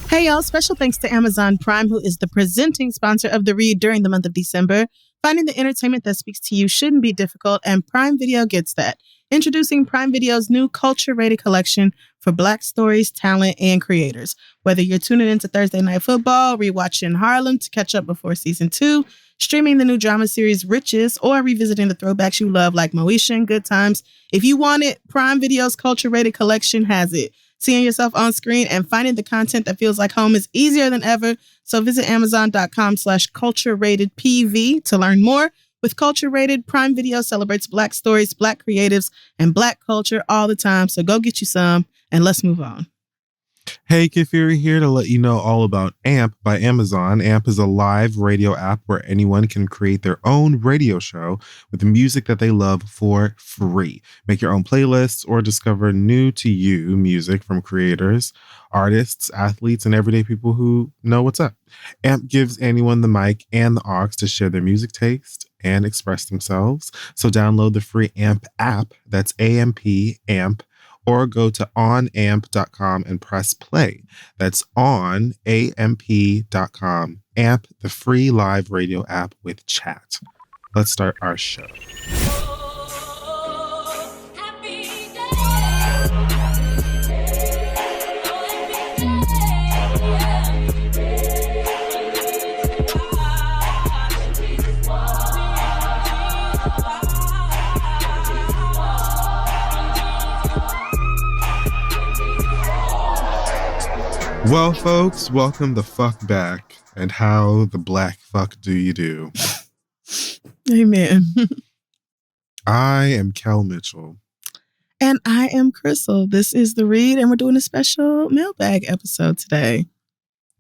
Hey, y'all. Special thanks to Amazon Prime, who is the presenting sponsor of The Read during the month of December. Finding the entertainment that speaks to you shouldn't be difficult, and Prime Video gets that. Introducing Prime Video's new culture-rated collection for Black stories, talent, and creators. Whether you're tuning into Thursday Night Football, rewatching Harlem to catch up before season 2, streaming the new drama series Riches, or revisiting the throwbacks you love like Moesha and Good Times, if you want it, Prime Video's culture-rated collection has it. Seeing yourself on screen and finding the content that feels like home is easier than ever. So visit Amazon.com/culture-rated-PV to learn more. With Culture Rated, Prime Video celebrates Black stories, Black creatives, and Black culture all the time. So go get you some and let's move on. Hey, Kid Fury here to let you know all about AMP by Amazon. AMP is a live radio app where anyone can create their own radio show with the music that they love for free. Make your own playlists or discover new to you music from creators, artists, athletes, and everyday people who know what's up. AMP gives anyone the mic and the aux to share their music taste and express themselves. So download the free AMP app. That's AMP, or go to onamp.com and press play. That's onamp.com. AMP, the free live radio app with chat. Let's start our show. Well, folks, welcome the fuck back. And how the black fuck do you do? Amen. I am Kel Mitchell. And I am Crystal. This is The Read, and we're doing a special mailbag episode today.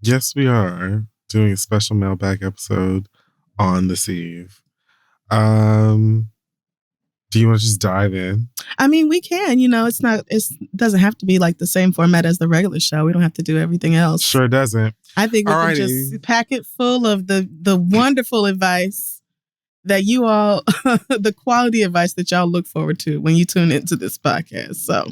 Yes, we are doing a special mailbag episode on this eve. Do you want to just dive in? I mean, we can. You know, it doesn't have to be like the same format as the regular show. We don't have to do everything else. Sure doesn't. I think we can just pack it full of the wonderful advice that you all, the quality advice that y'all look forward to when you tune into this podcast. So,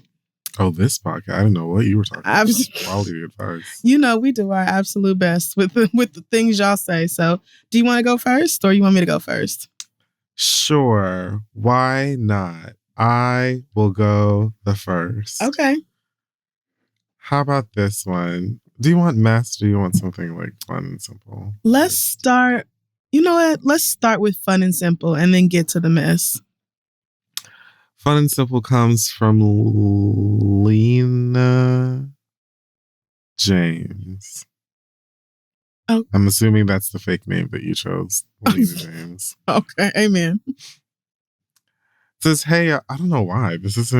this podcast. I didn't know what you were talking about. Quality advice. You know, we do our absolute best with the things y'all say. So, do you want to go first, or you want me to go first? Sure. Why not? I will go the first. Okay. How about this one? Do you want mess? Or do you want something like fun and simple? Let's start. You know what? Let's start with fun and simple and then get to the mess. Fun and simple comes from Lena James. Oh. I'm assuming that's the fake name that you chose, Lena James. Okay, amen. Says, hey, I don't know why. This has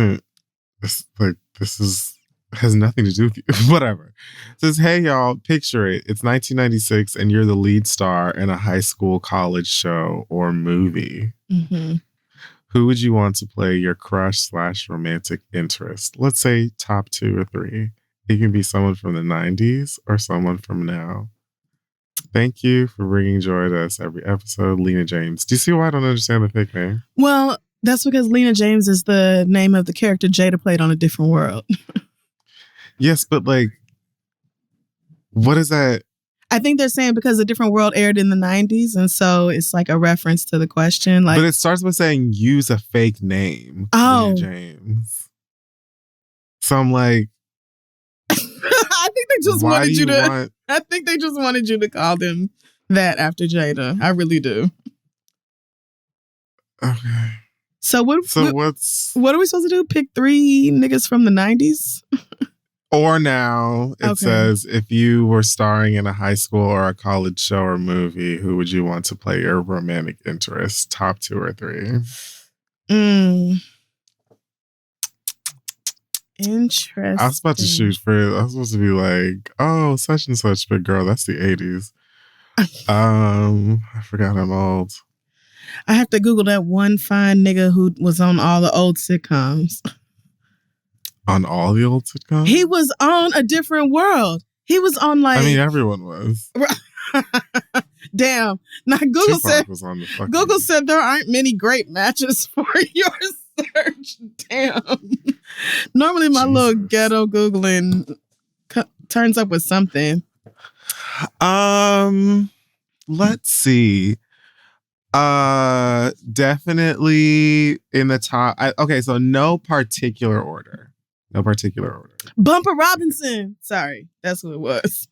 nothing to do with you. Whatever. Says, hey, y'all, picture it. It's 1996 and you're the lead star in a high school, college show or movie. Mm-hmm. Who would you want to play your crush/romantic interest? Let's say top 2 or 3. It can be someone from the 90s or someone from now. Thank you for bringing joy to us every episode, Lena James. Do you see why I don't understand the fake name? Well, that's because Lena James is the name of the character Jada played on A Different World. Yes, but like, what is that? I think they're saying because A Different World aired in the 90s, and so it's like a reference to the question. Like, but it starts by saying use a fake name, Lena James. So I'm like, I think they just wanted you to. I think they just wanted you to call them that after Jada. I really do. Okay. So what are we supposed to do? Pick 3 niggas from the 90s? Or now. It says, if you were starring in a high school or a college show or movie, who would you want to play your romantic interest? Top 2 or 3? Interesting. I was about to shoot for it. I was supposed to be like, oh, such and such, but girl, that's the 80s. I forgot I'm old. I have to Google that one fine nigga who was on all the old sitcoms. On all the old sitcoms? He was on A Different World. He was on like... I mean, everyone was. Damn. Now, Google said there aren't many great matches for your search. Damn. Normally my little ghetto Googling turns up with something. Let's see. Definitely in the top. Okay, so no particular order. Bumper Robinson. Sorry, that's who it was.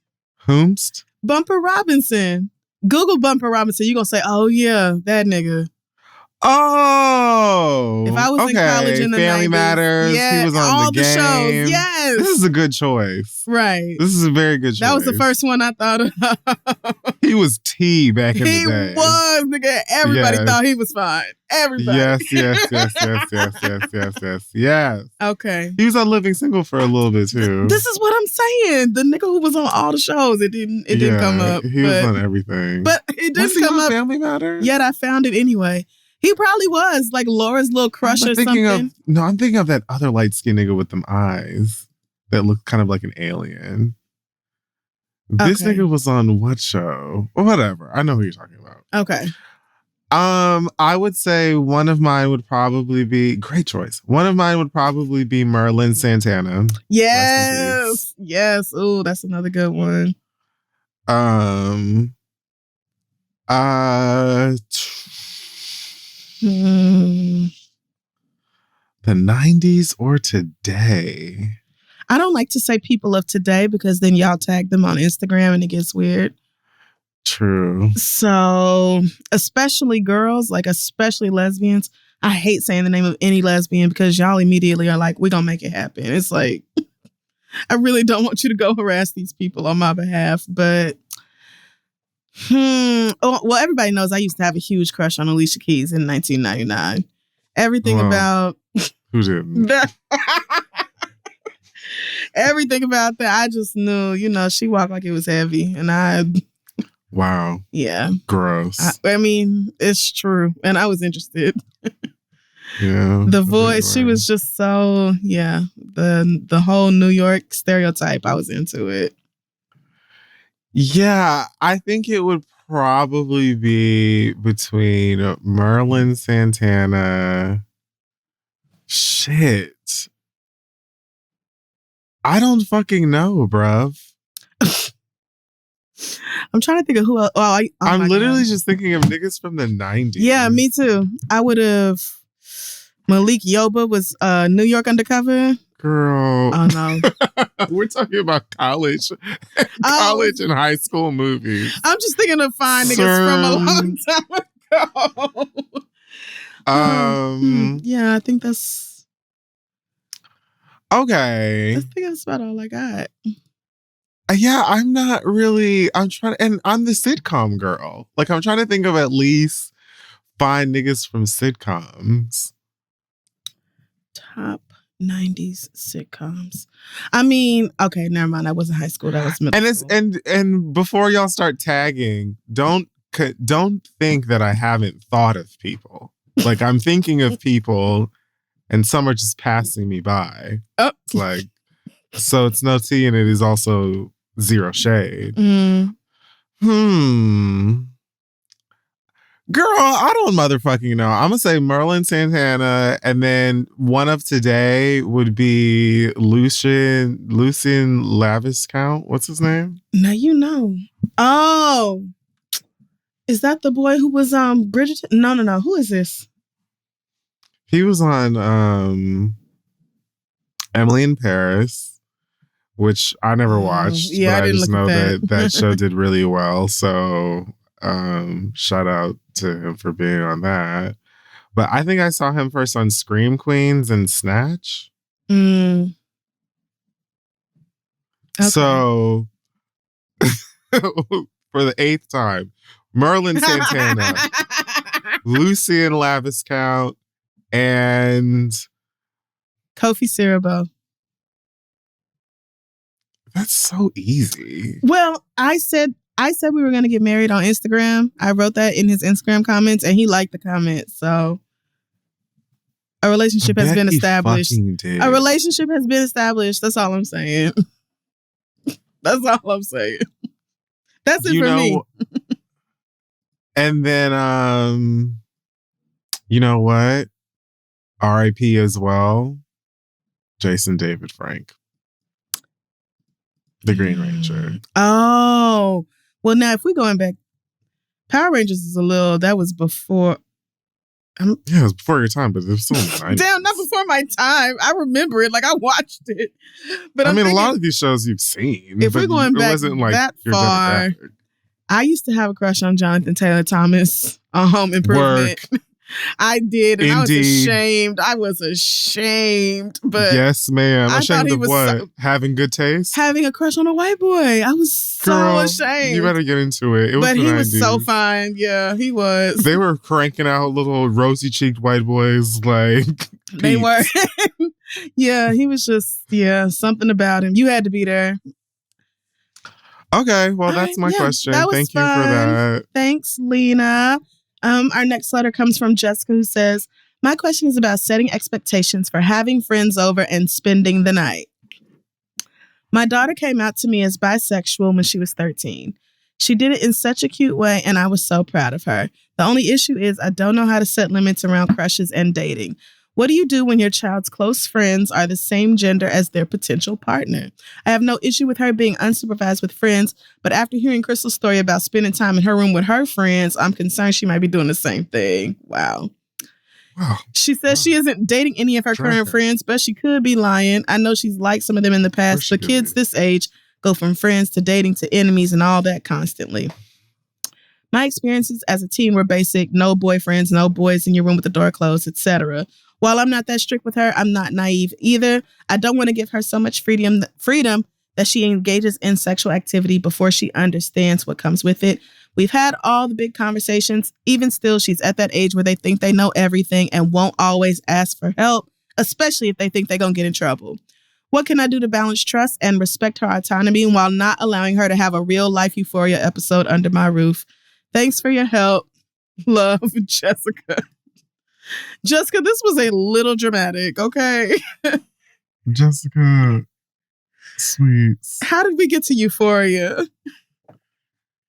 Whomst? Bumper Robinson. Google Bumper Robinson. You're going to say, oh, yeah, that nigga. Oh, if I was in college in the Family 90s, Matters. yeah, He was on all the game. shows. Yes, this is a good choice. Right, this is a very good choice. That was the first one I thought of. He was T back in the day. He was, nigga. Everybody thought he was fine. Everybody. Yes. Okay. He was on Living Single for a little bit too. This is what I'm saying. The nigga who was on all the shows, it didn't come up. He was on everything. But it didn't come up. Family Matters? Yet I found it anyway. He probably was like Laura's little crush or something. I'm thinking of that other light-skinned nigga with them eyes that looked kind of like an alien. This nigga was on what show? Or whatever. I know who you're talking about. Okay. I would say one of mine would probably be great choice. One of mine would probably be Merlin Santana. Yes. Yes. Ooh, that's another good one. The 90s or today? I don't like to say people of today because then y'all tag them on Instagram and it gets weird. True. So, especially girls, like especially lesbians, I hate saying the name of any lesbian because y'all immediately are like, we're going to make it happen. It's like, I really don't want you to go harass these people on my behalf. But, well, everybody knows I used to have a huge crush on Alicia Keys in 1999. Everything about... Who didn't? Everything about that, I just knew, she walked like it was heavy. And wow. Yeah. Gross. I mean, it's true. And I was interested. Yeah. The voice, she was just so, the whole New York stereotype, I was into it. Yeah, I think it would probably be between Merlin Santana. Shit. I don't fucking know, bruv. I'm trying to think of who else. I'm literally just thinking of niggas from the 90s. Yeah, me too. I would have... Malik Yoba was New York Undercover. Girl. Oh, no. We're talking about college and high school movies. I'm just thinking of fine niggas from a long time ago. Yeah, I think that's... Okay. I think that's about all I got. Yeah, I'm not really... I'm the sitcom girl. Like, I'm trying to think of at least fine niggas from sitcoms. Top 90s sitcoms. I mean, okay, never mind. I wasn't high school. That was middle school. And before y'all start tagging, don't think that I haven't thought of people. Like, I'm thinking of people and some are just passing me by. Oh. Like, so it's no tea and it is also zero shade. Girl, I don't motherfucking know. I'm going to say Merlin Santana, and then one of today would be Lucien Laviscount. What's his name? Now you know. Oh. Is that the boy who was Bridgerton? No. Who is this? He was on Emily in Paris, which I never watched. Yeah, but I didn't just look know at that show did really well. So shout out to him for being on that. But I think I saw him first on Scream Queens and Snatch. Okay. So for the 8th time, Merlin Santana, Lucien Laviscount, and Kofi Siriboe. That's so easy. Well, I said we were going to get married on Instagram. I wrote that in his Instagram comments and he liked the comment. So a relationship has been established. A relationship has been established. That's all I'm saying. That's all I'm saying. That's it for me. And then, you know what? R.I.P. as well. Jason David Frank. The Green Ranger. Oh. Well, now, if we're going back, Power Rangers is that was before. Yeah, it was before your time, but it was still in the 90s. Damn, not before my time. I remember it. Like, I watched it. But I mean, a lot of these shows you've seen. If we're going back that far, demographic. I used to have a crush on Jonathan Taylor Thomas on Home Improvement. I did, and Indeed. I was ashamed. But yes, ma'am. I ashamed of what? Having good taste? Having a crush on a white boy. I was so ashamed. You better get into it. But he was so fine. Yeah, he was. They were cranking out little rosy-cheeked white boys like they were. Yeah, he was just, something about him. You had to be there. Okay, well, that's my question. Thank you for that. Thanks, Lena. Our next letter comes from Jessica, who says, my question is about setting expectations for having friends over and spending the night. My daughter came out to me as bisexual when she was 13. She did it in such a cute way, and I was so proud of her. The only issue is I don't know how to set limits around crushes and dating. What do you do when your child's close friends are the same gender as their potential partner? I have no issue with her being unsupervised with friends, but after hearing Crystal's story about spending time in her room with her friends, I'm concerned she might be doing the same thing. Wow. She says she isn't dating any of her current friends, but she could be lying. I know she's liked some of them in the past, but kids this age go from friends to dating to enemies and all that constantly. My experiences as a teen were basic: no boyfriends, no boys in your room with the door closed, etc. While I'm not that strict with her, I'm not naive either. I don't want to give her so much freedom that she engages in sexual activity before she understands what comes with it. We've had all the big conversations. Even still, she's at that age where they think they know everything and won't always ask for help, especially if they think they're going to get in trouble. What can I do to balance trust and respect her autonomy while not allowing her to have a real life euphoria episode under my roof? Thanks for your help. Love, Jessica. Jessica, this was a little dramatic, okay? Jessica, sweet. How did we get to euphoria?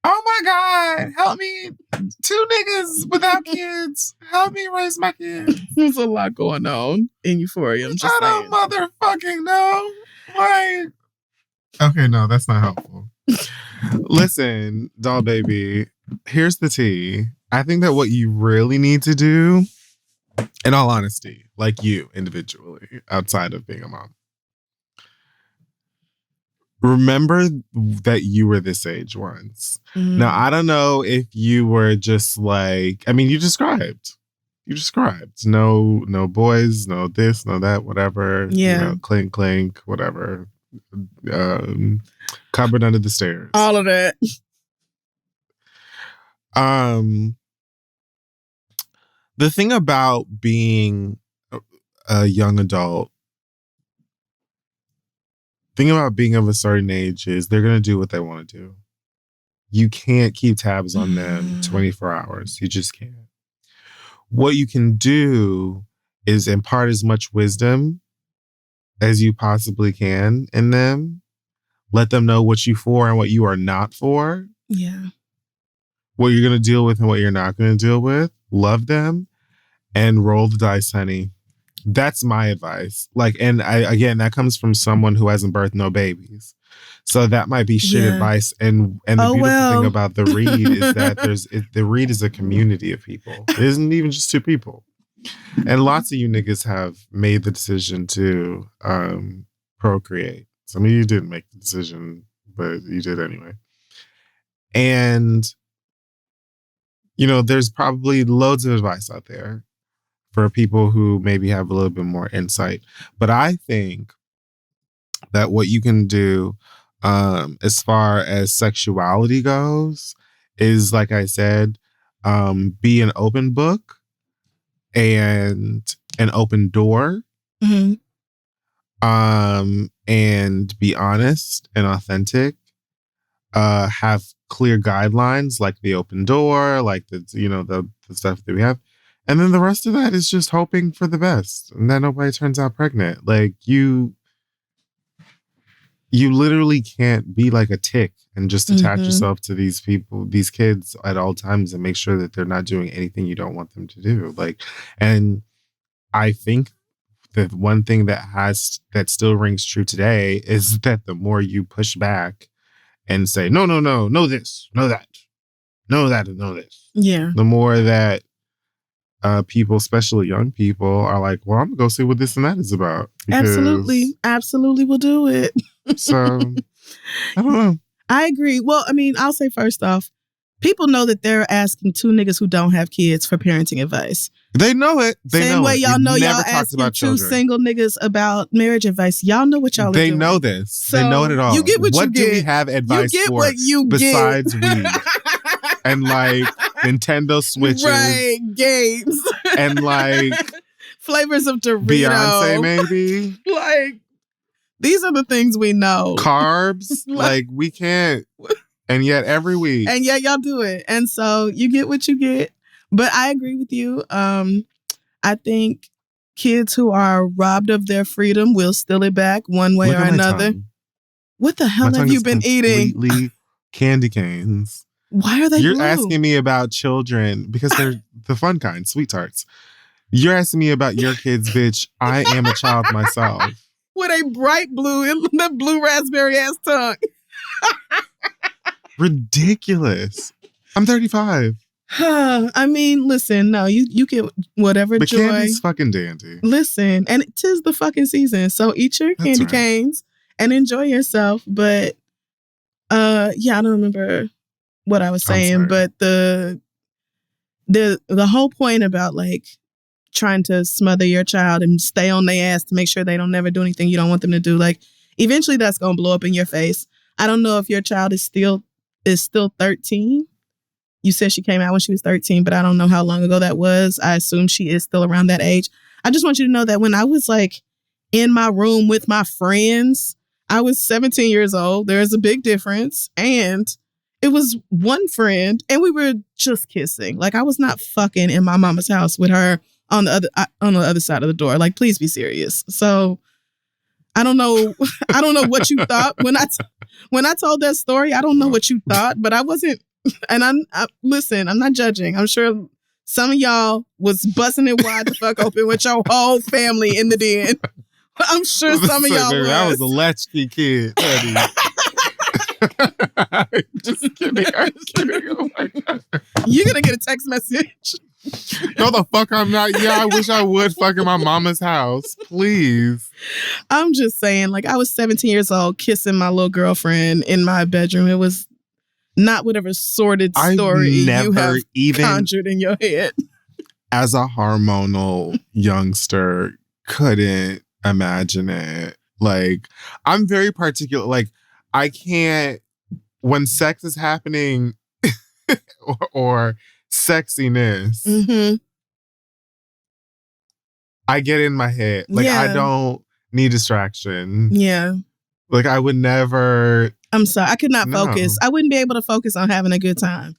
Oh my God, help me. 2 niggas without kids. Help me raise my kids. There's a lot going on in euphoria. I don't motherfucking know. Like, okay, no, that's not helpful. Listen, doll baby, here's the tea. I think that what you really need to do, in all honesty, like you individually, outside of being a mom, remember that you were this age once. Mm. Now, I don't know if you were just like, I mean, you described. No boys, no this, no that, whatever. Yeah. You know, clink, clink, whatever. Cupboard under the stairs. All of it. The thing about being a young adult, thing about being of a certain age is they're going to do what they want to do. You can't keep tabs on them 24 hours. You just can't. What you can do is impart as much wisdom as you possibly can in them. Let them know what you for and what you are not for. Yeah. What you're going to deal with and what you're not going to deal with. Love them and roll the dice, honey. That's my advice. Like, and again, that comes from someone who hasn't birthed no babies. So that might be shit advice. And the beautiful thing about the Read is that the Read is a community of people. It isn't even just 2 people. And lots of you niggas have made the decision to procreate. Some of you didn't make the decision, but you did anyway. And, you know, there's probably loads of advice out there for people who maybe have a little bit more insight. But I think that what you can do as far as sexuality goes is, like I said, be an open book and an open door. Mm-hmm. And be honest and authentic. Have clear guidelines like the open door, like the stuff that we have. And then the rest of that is just hoping for the best and that nobody turns out pregnant. Like you literally can't be like a tick and just attach yourself to these people, these kids at all times and make sure that they're not doing anything you don't want them to do. Like, and I think the one thing that still rings true today is that the more you push back and say, no, this, no that, no that, and no this. Yeah. The more that people, especially young people, are like, well, I'm going to go see what this and that is about. Absolutely we'll do it. So, I don't know. I agree. Well, I mean, I'll say first off, people know that they're asking two niggas who don't have kids for parenting advice. They know it. Same way y'all know y'all asking two single niggas about marriage advice. Y'all know what y'all are doing. They know this. So they know it all. You get what you get. What do we have advice you get for what you besides get. weed? And like Nintendo Switches. Right, games. And like flavors of Dorito. Beyonce, maybe. Like, these are the things we know. Carbs. like, we can't. And yet every week. And yet y'all do it. And so you get what you get. But I agree with you. I think kids who are robbed of their freedom will steal it back one way or another. What the hell have you been eating? Completely candy canes. Why are they You're blue? asking me about children because they're the fun kind, sweet tarts. You're asking me about your kids, bitch. I am a child myself. With a bright blue, the blue raspberry ass tongue. Ridiculous. I'm 35. I mean, listen, no, you get whatever the joy. Candy's fucking dandy. Listen, and 'tis the fucking season, so eat your candy canes and enjoy yourself. But yeah, I don't remember what I was saying, but the whole point about like trying to smother your child and stay on their ass to make sure they don't never do anything you don't want them to do, like eventually that's gonna blow up in your face. I don't know if your child is still 13. You said she came out when she was 13, but I don't know how long ago that was. I assume she is still around that age. I just want you to know that when I was like in my room with my friends, I was 17 years old. There's a big difference. And it was one friend and we were just kissing. Like I was not fucking in my mama's house with her on the other side of the door. Like, please be serious. So I don't know. I don't know what you thought when I told that story. I don't know what you thought, but I wasn't. And listen, I'm not judging. I'm sure some of y'all was busting it wide the fuck open with your whole family in the den. I'm sure some of y'all was. I was a latchkey kid. Just kidding. I'm kidding. Oh my God. You're going to get a text message. No, the fuck I'm not. Yeah, I wish I would fuck in my mama's house. Please. I'm just saying, like, I was 17 years old kissing my little girlfriend in my bedroom. It was not whatever sordid story you have conjured in your head. As a hormonal youngster, couldn't imagine it. Like, I'm very particular. Like, I can't, when sex is happening or sexiness, I get in my head. Like, I don't need distraction. Yeah. Like, I would never. I'm sorry. I could not focus. I wouldn't be able to focus on having a good time.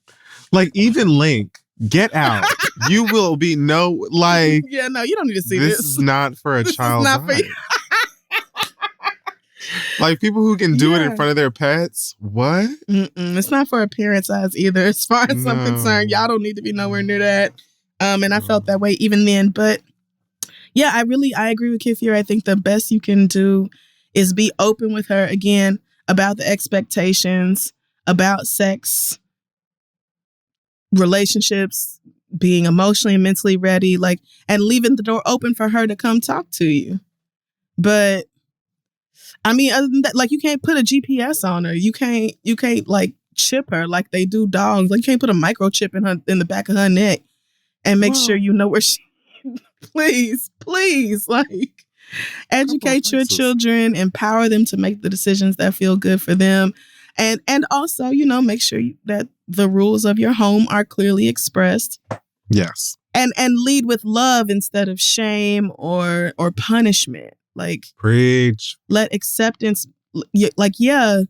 Like, even Link, get out. You will be like. Yeah, no, you don't need to see this. This is not for a child. Not for you. Like, people who can do it in front of their pets. What? It's not for a parent's eyes either. As far as I'm concerned, y'all don't need to be nowhere near that. And I felt that way even then. But yeah, I agree with Kid Fury. I think the best you can do is be open with her again about the expectations, about sex, relationships, being emotionally and mentally ready, like, and leaving the door open for her to come talk to you. But I mean, other than that, like, you can't put a GPS on her. You can't like chip her like they do dogs. Like, you can't put a microchip in the back of her neck and make sure you know where she. Please, like, educate your children, empower them to make the decisions that feel good for them, and also, you know, make sure that the rules of your home are clearly expressed. Yes, and lead with love instead of shame or punishment. Like, preach. Let acceptance. Like, yeah,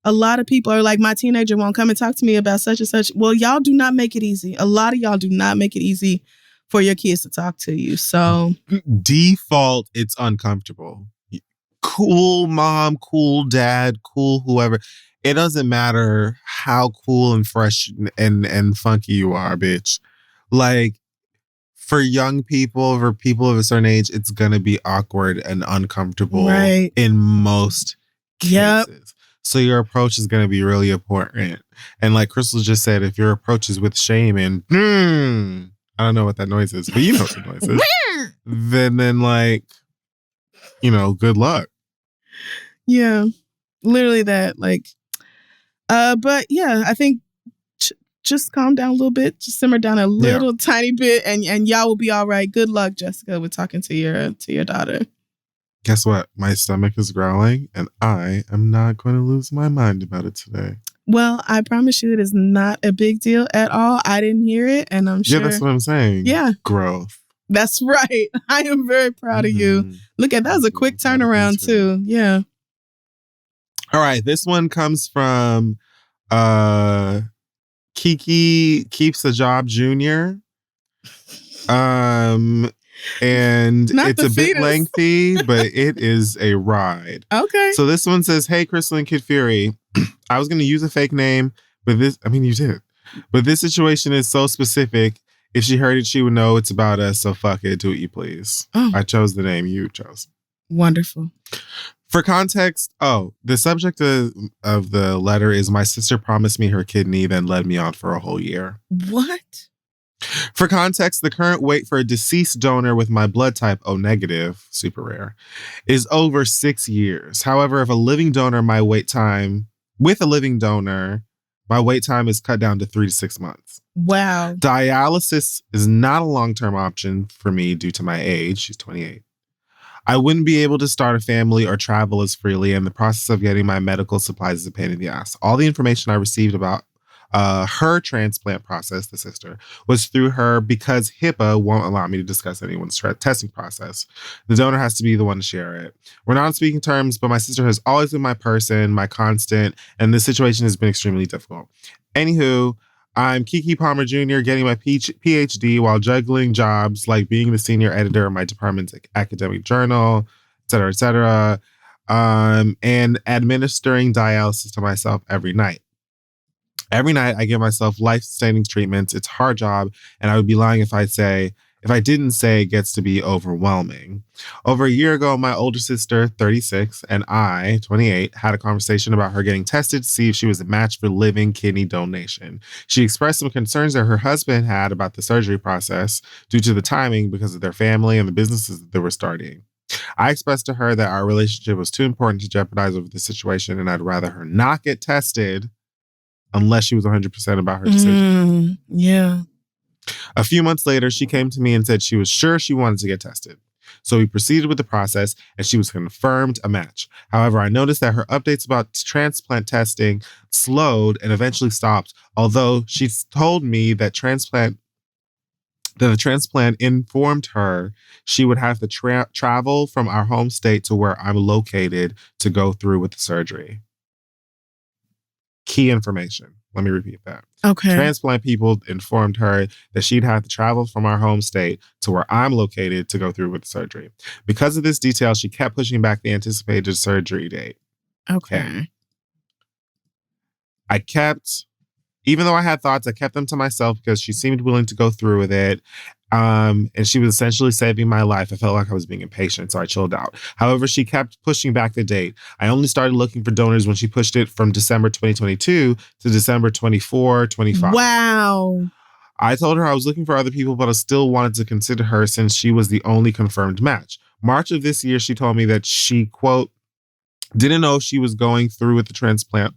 a lot of people are like, my teenager won't come and talk to me about such and such. Well, y'all do not make it easy. A lot of y'all do not make it easy for your kids to talk to you. So default, it's uncomfortable. Cool mom, cool dad, cool whoever. It doesn't matter how cool and fresh and funky you are, bitch. Like, for young people, for people of a certain age, it's going to be awkward and uncomfortable in most cases. So your approach is going to be really important. And like Crystal just said, if your approach is with shame and I don't know what that noise is, but you know what the noise is. then like, you know, good luck. Yeah, literally that. Like, but yeah, I think just calm down a little bit, just simmer down a little tiny bit, and y'all will be all right. Good luck, Jessica, with talking to your daughter. Guess what? My stomach is growling, and I am not going to lose my mind about it today. Well, I promise you it is not a big deal at all. I didn't hear it, and I'm sure. Yeah, that's what I'm saying. Yeah. Growth. That's right. I am very proud of you. Look at that was a quick turnaround too. Yeah. All right. This one comes from Kiki Keeps a Job Jr. And Not it's a bit lengthy, but it is a ride. Okay. So this one says, "Hey, Crystal and Kid Fury, I was going to use a fake name, but you did. But this situation is so specific. If she heard it, she would know it's about us. So fuck it. Do what you please." Oh. I chose the name you chose. Wonderful. For context, the subject of the letter is my sister promised me her kidney, then led me on for a whole year. What? For context, the current wait for a deceased donor with my blood type O negative, super rare, is over 6 years. However, with a living donor, my wait time is cut down to 3 to 6 months. Wow. Dialysis is not a long-term option for me due to my age. She's 28. I wouldn't be able to start a family or travel as freely, and the process of getting my medical supplies is a pain in the ass. All the information I received about her transplant process, the sister, was through her because HIPAA won't allow me to discuss anyone's testing process. The donor has to be the one to share it. We're not on speaking terms, but my sister has always been my person, my constant, and this situation has been extremely difficult. Anywho, I'm Kiki Palmer Jr. getting my PhD while juggling jobs like being the senior editor of my department's academic journal, et cetera, and administering dialysis to myself every night. Every night I give myself life-sustaining treatments. It's a hard job, and I would be lying if I didn't say it gets to be overwhelming. Over a year ago, my older sister, 36, and I, 28, had a conversation about her getting tested to see if she was a match for living kidney donation. She expressed some concerns that her husband had about the surgery process due to the timing because of their family and the businesses that they were starting. I expressed to her that our relationship was too important to jeopardize over the situation, and I'd rather her not get tested unless she was 100% about her decision. Yeah. A few months later, she came to me and said she was sure she wanted to get tested. So we proceeded with the process, and she was confirmed a match. However, I noticed that her updates about transplant testing slowed and eventually stopped, although she told me that the transplant informed her she would have to travel from our home state to where I'm located to go through with the surgery. Key information. Let me repeat that. Okay. Transplant people informed her that she'd have to travel from our home state to where I'm located to go through with the surgery. Because of this detail, she kept pushing back the anticipated surgery date. Okay. Even though I had thoughts, I kept them to myself because she seemed willing to go through with it. And she was essentially saving my life. I felt like I was being impatient, so I chilled out. However, she kept pushing back the date. I only started looking for donors when she pushed it from December 2022 to December 25. Wow. I told her I was looking for other people, but I still wanted to consider her since she was the only confirmed match. March of this year, she told me that she, quote, didn't know if she was going through with the transplant.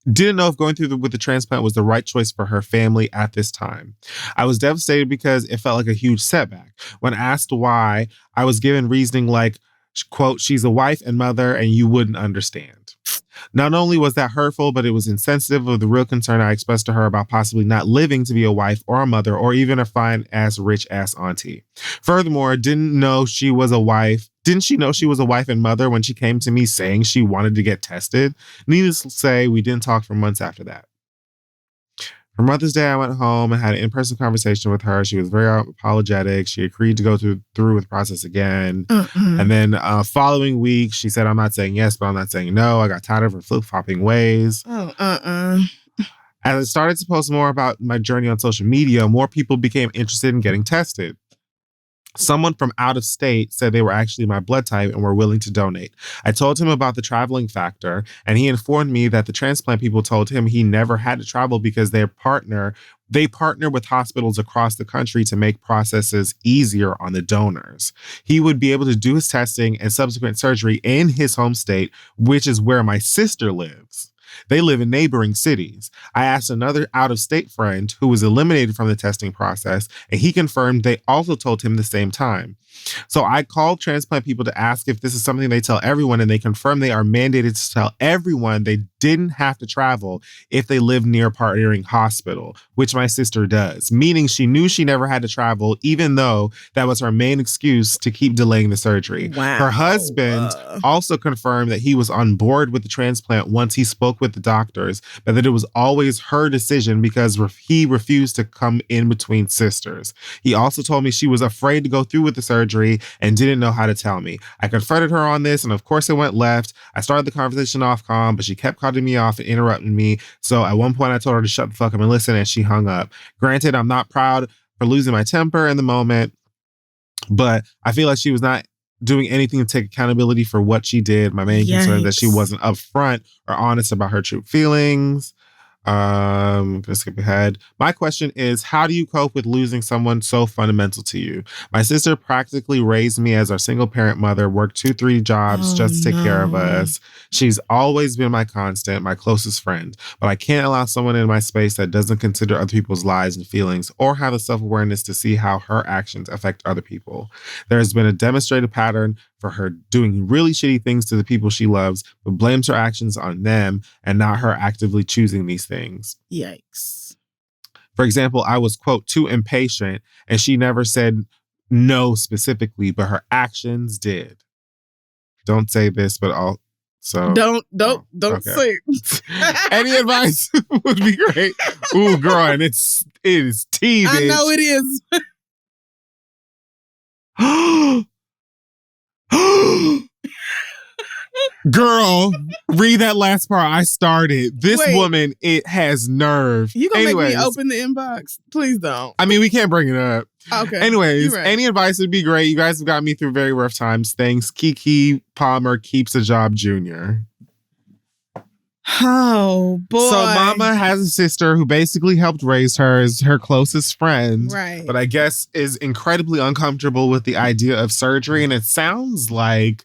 Didn't know if going through with the transplant was the right choice for her family at this time. I was devastated because it felt like a huge setback. When asked why, I was given reasoning like, quote, she's a wife and mother and you wouldn't understand. Not only was that hurtful, but it was insensitive of the real concern I expressed to her about possibly not living to be a wife or a mother or even a fine-ass, rich-ass auntie. Furthermore, didn't she know she was a wife and mother when she came to me saying she wanted to get tested? Needless to say, we didn't talk for months after that. For Mother's Day, I went home and had an in-person conversation with her. She was very apologetic. She agreed to go through with the process again. And then following week, she said, I'm not saying yes, but I'm not saying no. I got tired of her flip-flopping ways. As I started to post more about my journey on social media, more people became interested in getting tested. Someone from out of state said they were actually my blood type and were willing to donate. I told him about the traveling factor, and he informed me that the transplant people told him he never had to travel because they partner with hospitals across the country to make processes easier on the donors. He would be able to do his testing and subsequent surgery in his home state, which is where my sister lives. They live in neighboring cities. I asked another out-of-state friend who was eliminated from the testing process, and he confirmed they also told him the same time. So I called transplant people to ask if this is something they tell everyone, and they confirmed they are mandated to tell everyone they didn't have to travel if they live near a partnering hospital, which my sister does, meaning she knew she never had to travel, even though that was her main excuse to keep delaying the surgery. Wow. Her husband also confirmed that he was on board with the transplant once he spoke with the doctors, but that it was always her decision because he refused to come in between sisters. He also told me she was afraid to go through with the surgery and didn't know how to tell me. I confronted her on this, and of course it went left. I started the conversation off calm, but she kept cutting me off and interrupting me. So at one point I told her to shut the fuck up and listen, and she hung up. Granted, I'm not proud for losing my temper in the moment, but I feel like she was not doing anything to take accountability for what she did. My main concern is that she wasn't upfront or honest about her true feelings. Let's skip ahead. My question is, how do you cope with losing someone so fundamental to you? My sister practically raised me as our single parent mother, worked 2-3 jobs just to take care of us. She's always been my constant, my closest friend, but I can't allow someone in my space that doesn't consider other people's lives and feelings or have the self-awareness to see how her actions affect other people. There has been a demonstrated pattern for her doing really shitty things to the people she loves, but blames her actions on them and not her actively choosing these things. Yikes. For example, I was, quote, too impatient, and she never said no specifically, but her actions did. Don't say this, but also... Don't okay. say it. Any advice would be great. Ooh, girl, and it is tea, bitch. I know it is. Girl, read that last part. I started. This woman, it has nerve. You gonna make me open the inbox? Please don't. I mean, we can't bring it up. Okay. Anyways, any advice would be great. You guys have got me through very rough times. Thanks. Kiki Palmer keeps a job junior. Oh, boy. So Mama has a sister who basically helped raise her as her closest friend. Right. But I guess is incredibly uncomfortable with the idea of surgery. And it sounds like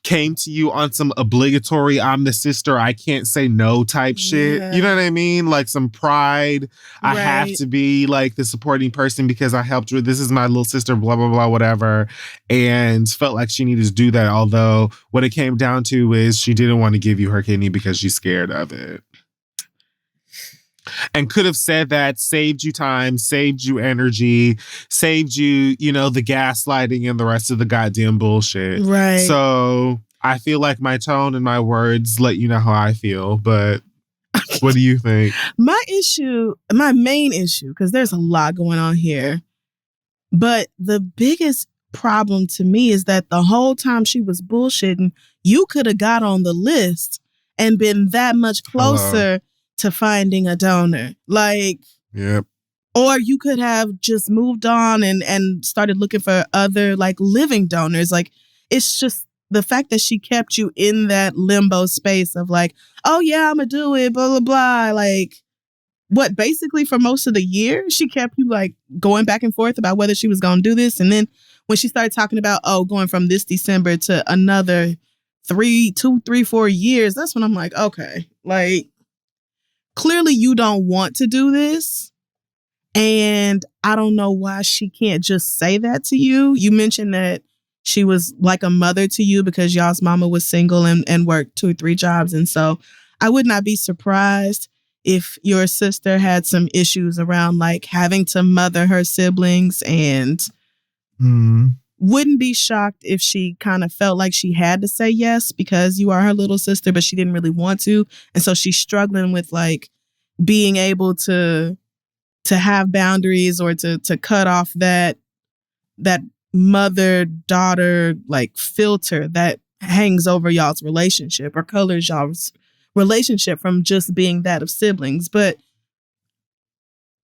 came to you on some obligatory, I'm the sister, I can't say no type shit. Yeah. You know what I mean? Like some pride. I have to be like the supporting person because I helped her. This is my little sister, blah, blah, blah, whatever. And felt like she needed to do that. Although what it came down to is she didn't want to give you her kidney because she's scared of it. And could have said that, saved you time, saved you energy, saved you, the gaslighting and the rest of the goddamn bullshit. Right. So I feel like my tone and my words let you know how I feel, but what do you think? My main issue, because there's a lot going on here, but the biggest problem to me is that the whole time she was bullshitting, you could have got on the list and been that much closer to finding a donor. Yep. Or you could have just moved on and started looking for other living donors. It's just the fact that she kept you in that limbo space of oh yeah, I'm gonna do it, blah, blah, blah. Basically for most of the year, she kept you going back and forth about whether she was gonna do this. And then when she started talking about, going from this December to another 2, 3, 4 years, that's when I'm like, okay, clearly you don't want to do this. And I don't know why she can't just say that to you. You mentioned that she was like a mother to you because y'all's mama was single and worked 2 or 3 jobs. And so I would not be surprised if your sister had some issues around having to mother her siblings, and wouldn't be shocked if she kind of felt like she had to say yes because you are her little sister, but she didn't really want to. And so she's struggling with being able to have boundaries or to cut off that mother-daughter filter that hangs over y'all's relationship or colors y'all's relationship from just being that of siblings. But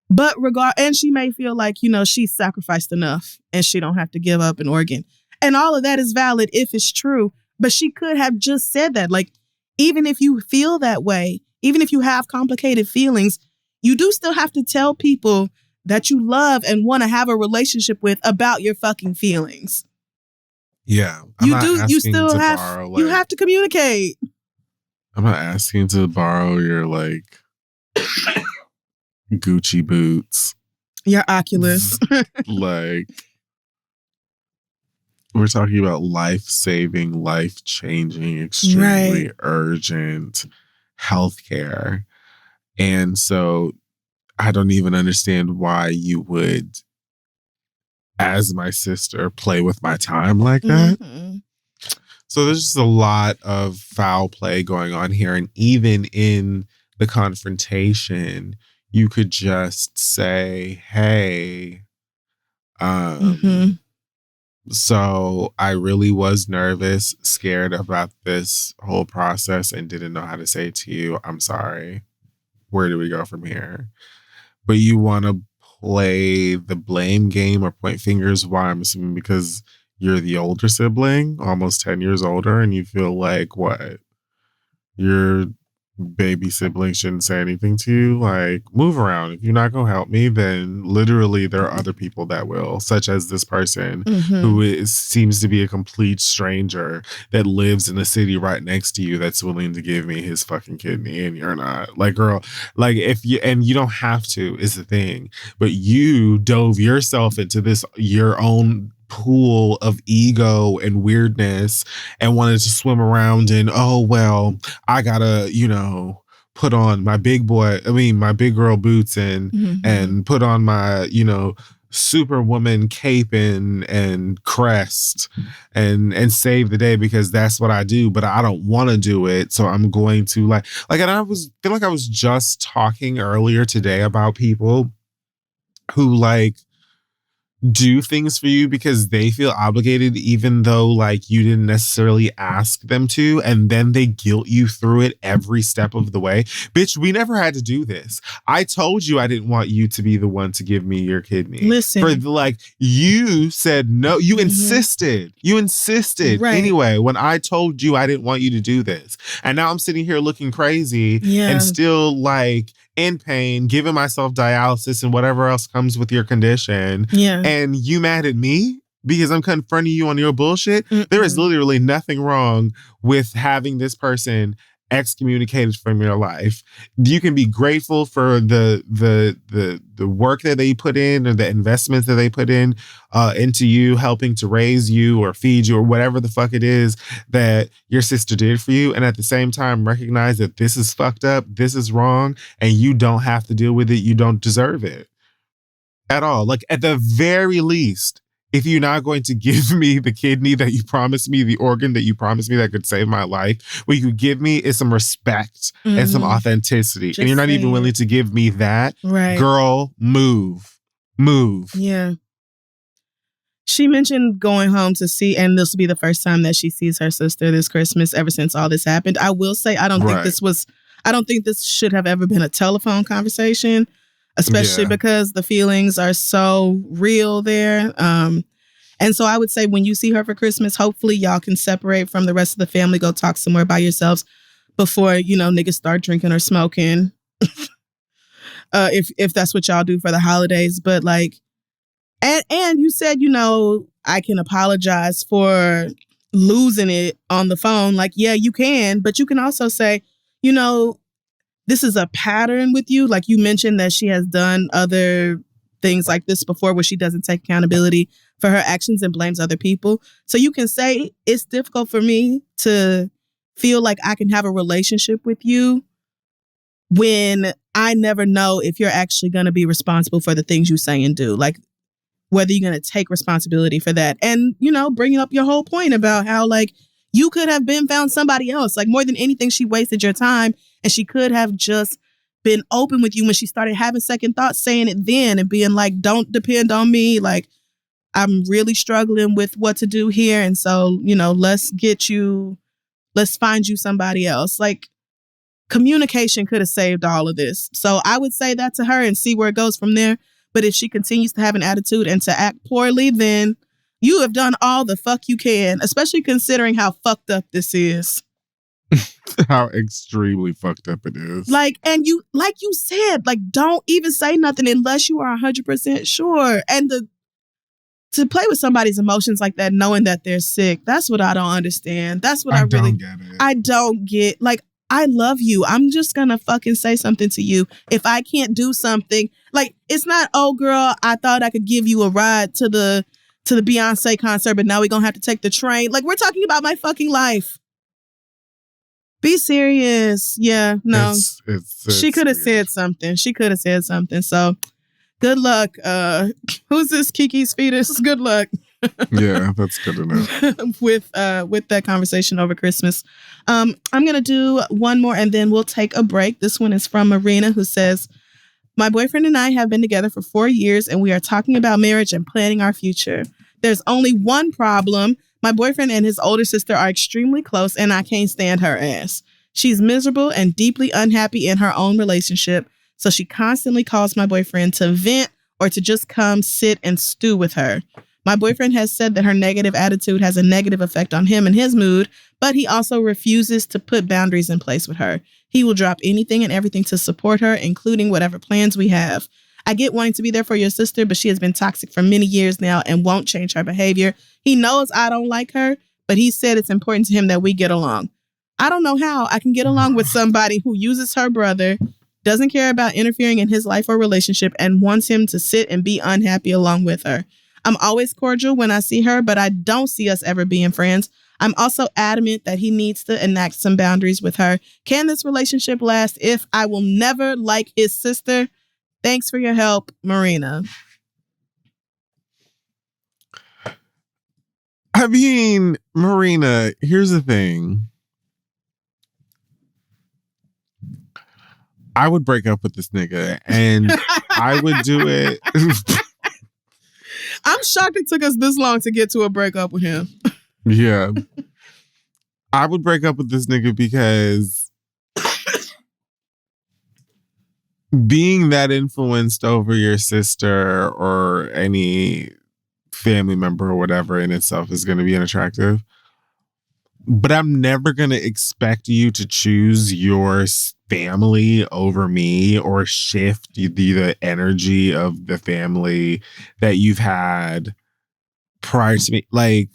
But and she may feel like, she's sacrificed enough and she don't have to give up an organ. And all of that is valid if it's true. But she could have just said that. Like, even if you feel that way, even if you have complicated feelings, you do still have to tell people that you love and want to have a relationship with about your fucking feelings. Yeah. You have to communicate. I'm not asking to borrow your like Gucci boots. Your Oculus. Like, we're talking about life-saving, life-changing, extremely urgent healthcare. And so I don't even understand why you would, as my sister, play with my time like that. Mm-hmm. So there's just a lot of foul play going on here. And even in the confrontation, you could just say, hey, so I really was nervous, scared about this whole process and didn't know how to say to you, I'm sorry. Where do we go from here? But you want to play the blame game or point fingers. Why? I'm assuming because you're the older sibling, almost 10 years older, and you feel like, what? Your baby sibling shouldn't say anything to you? Like, move around. If you're not going to help me, then literally there are other people that will, such as this person who seems to be a complete stranger that lives in a city right next to you that's willing to give me his fucking kidney, and you're not. Like, girl, like, and you don't have to, is the thing, but you dove yourself into this, your own pool of ego and weirdness, and wanted to swim around in, oh, well, I gotta, put on my big girl boots and put on my, superwoman cape and crest and save the day because that's what I do, but I don't want to do it. So I'm going to and I feel like I was just talking earlier today about people who do things for you because they feel obligated, even though you didn't necessarily ask them to, and then they guilt you through it every step of the way. Bitch, we never had to do this. I told you I didn't want you to be the one to give me your kidney. Listen, you said no. You insisted. Right. Anyway, when I told you I didn't want you to do this, and now I'm sitting here looking crazy and still in pain, giving myself dialysis and whatever else comes with your condition. Yeah. And you mad at me because I'm confronting you on your bullshit? There is literally nothing wrong with having this person excommunicated from your life. You can be grateful for the work that they put in, or the investments that they put in into you, helping to raise you or feed you or whatever the fuck it is that your sister did for you. And at the same time, recognize that this is fucked up, this is wrong, and you don't have to deal with it. You don't deserve it at all. At the very least, if you're not going to give me the kidney that you promised me, the organ that you promised me that could save my life, what you could give me is some respect and some authenticity. And you're not even willing to give me that. Right. Girl, move. Yeah. She mentioned going home to see, and this will be the first time that she sees her sister this Christmas ever since all this happened. I will say, I don't think this should have ever been a telephone conversation. Especially because the feelings are so real there. And so I would say when you see her for Christmas, hopefully y'all can separate from the rest of the family, go talk somewhere by yourselves before, niggas start drinking or smoking. If that's what y'all do for the holidays. But and you said, I can apologize for losing it on the phone. Yeah, you can, but you can also say, this is a pattern with you. You mentioned that she has done other things like this before where she doesn't take accountability for her actions and blames other people. So you can say, it's difficult for me to feel like I can have a relationship with you when I never know if you're actually going to be responsible for the things you say and do. Whether you're going to take responsibility for that. And, bringing up your whole point about how, you could have found somebody else. More than anything, she wasted your time. And she could have just been open with you when she started having second thoughts, saying it then and being don't depend on me. I'm really struggling with what to do here. And so, let's find you somebody else. communication could have saved all of this. So I would say that to her and see where it goes from there. But if she continues to have an attitude and to act poorly, then you have done all the fuck you can, especially considering how fucked up this is. How extremely fucked up it is. Like you said, like, don't even say nothing unless you are 100% sure. And to play with somebody's emotions like that, knowing that they're sick, that's what I don't understand. That's what I really don't get it. I don't get. Like, I love you. I'm just gonna fucking say something to you. If I can't do something, like, it's not, oh girl, I thought I could give you a ride to the Beyonce concert, but now we're gonna have to take the train. Like, we're talking about my fucking life. Be serious. Yeah, no. She could have said something. So good luck. Who's this Kiki's fetus? Good luck. Yeah, that's good enough. with that conversation over Christmas. I'm gonna do one more and then we'll take a break. This one is from Marina, who says, my boyfriend and I have been together for 4 years and we are talking about marriage and planning our future. There's only one problem. My boyfriend and his older sister are extremely close and I can't stand her ass. She's miserable and deeply unhappy in her own relationship. So she constantly calls my boyfriend to vent or to just come sit and stew with her. My boyfriend has said that her negative attitude has a negative effect on him and his mood, but he also refuses to put boundaries in place with her. He will drop anything and everything to support her, including whatever plans we have. I get wanting to be there for your sister, but she has been toxic for many years now and won't change her behavior. He knows I don't like her, but he said it's important to him that we get along. I don't know how I can get along with somebody who uses her brother, doesn't care about interfering in his life or relationship, and wants him to sit and be unhappy along with her. I'm always cordial when I see her, but I don't see us ever being friends. I'm also adamant that he needs to enact some boundaries with her. Can this relationship last if I will never like his sister? Thanks for your help, Marina. I mean, Marina, here's the thing. I would break up with this nigga and I would do it. I'm shocked it took us this long to get to a breakup with him. Yeah. I would break up with this nigga because being that influenced over your sister or any family member or whatever in itself is going to be unattractive. But I'm never going to expect you to choose your family over me or shift the energy of the family that you've had prior to me. Like,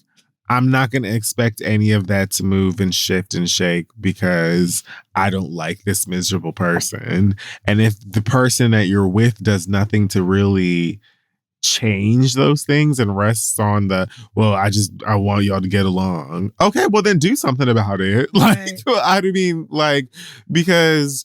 I'm not going to expect any of that to move and shift and shake because I don't like this miserable person. And if the person that you're with does nothing to really change those things and rests on the, well, I want y'all to get along. Okay, well then do something about it. Like, right. I mean, like, because,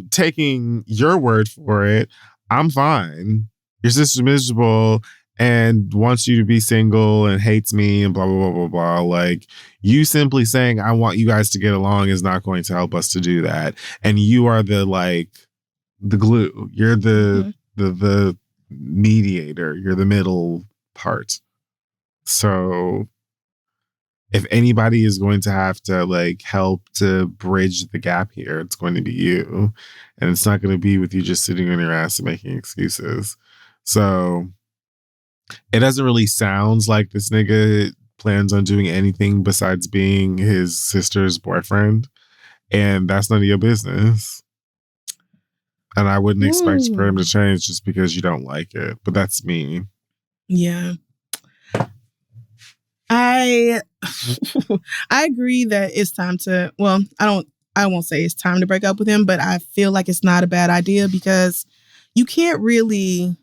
taking your word for it, I'm fine. Your sister's miserable and wants you to be single and hates me and blah, blah, blah, blah, blah. Like, you simply saying, I want you guys to get along is not going to help us to do that. And you are the glue. You're the mediator. You're the middle part. So if anybody is going to have to help to bridge the gap here, it's going to be you. And it's not going to be with you just sitting on your ass and making excuses. So it doesn't really sound like this nigga plans on doing anything besides being his sister's boyfriend. And that's none of your business. And I wouldn't expect for him to change just because you don't like it. But that's me. Yeah. I agree that it's time to, well, I won't say it's time to break up with him, but I feel like it's not a bad idea because you can't really,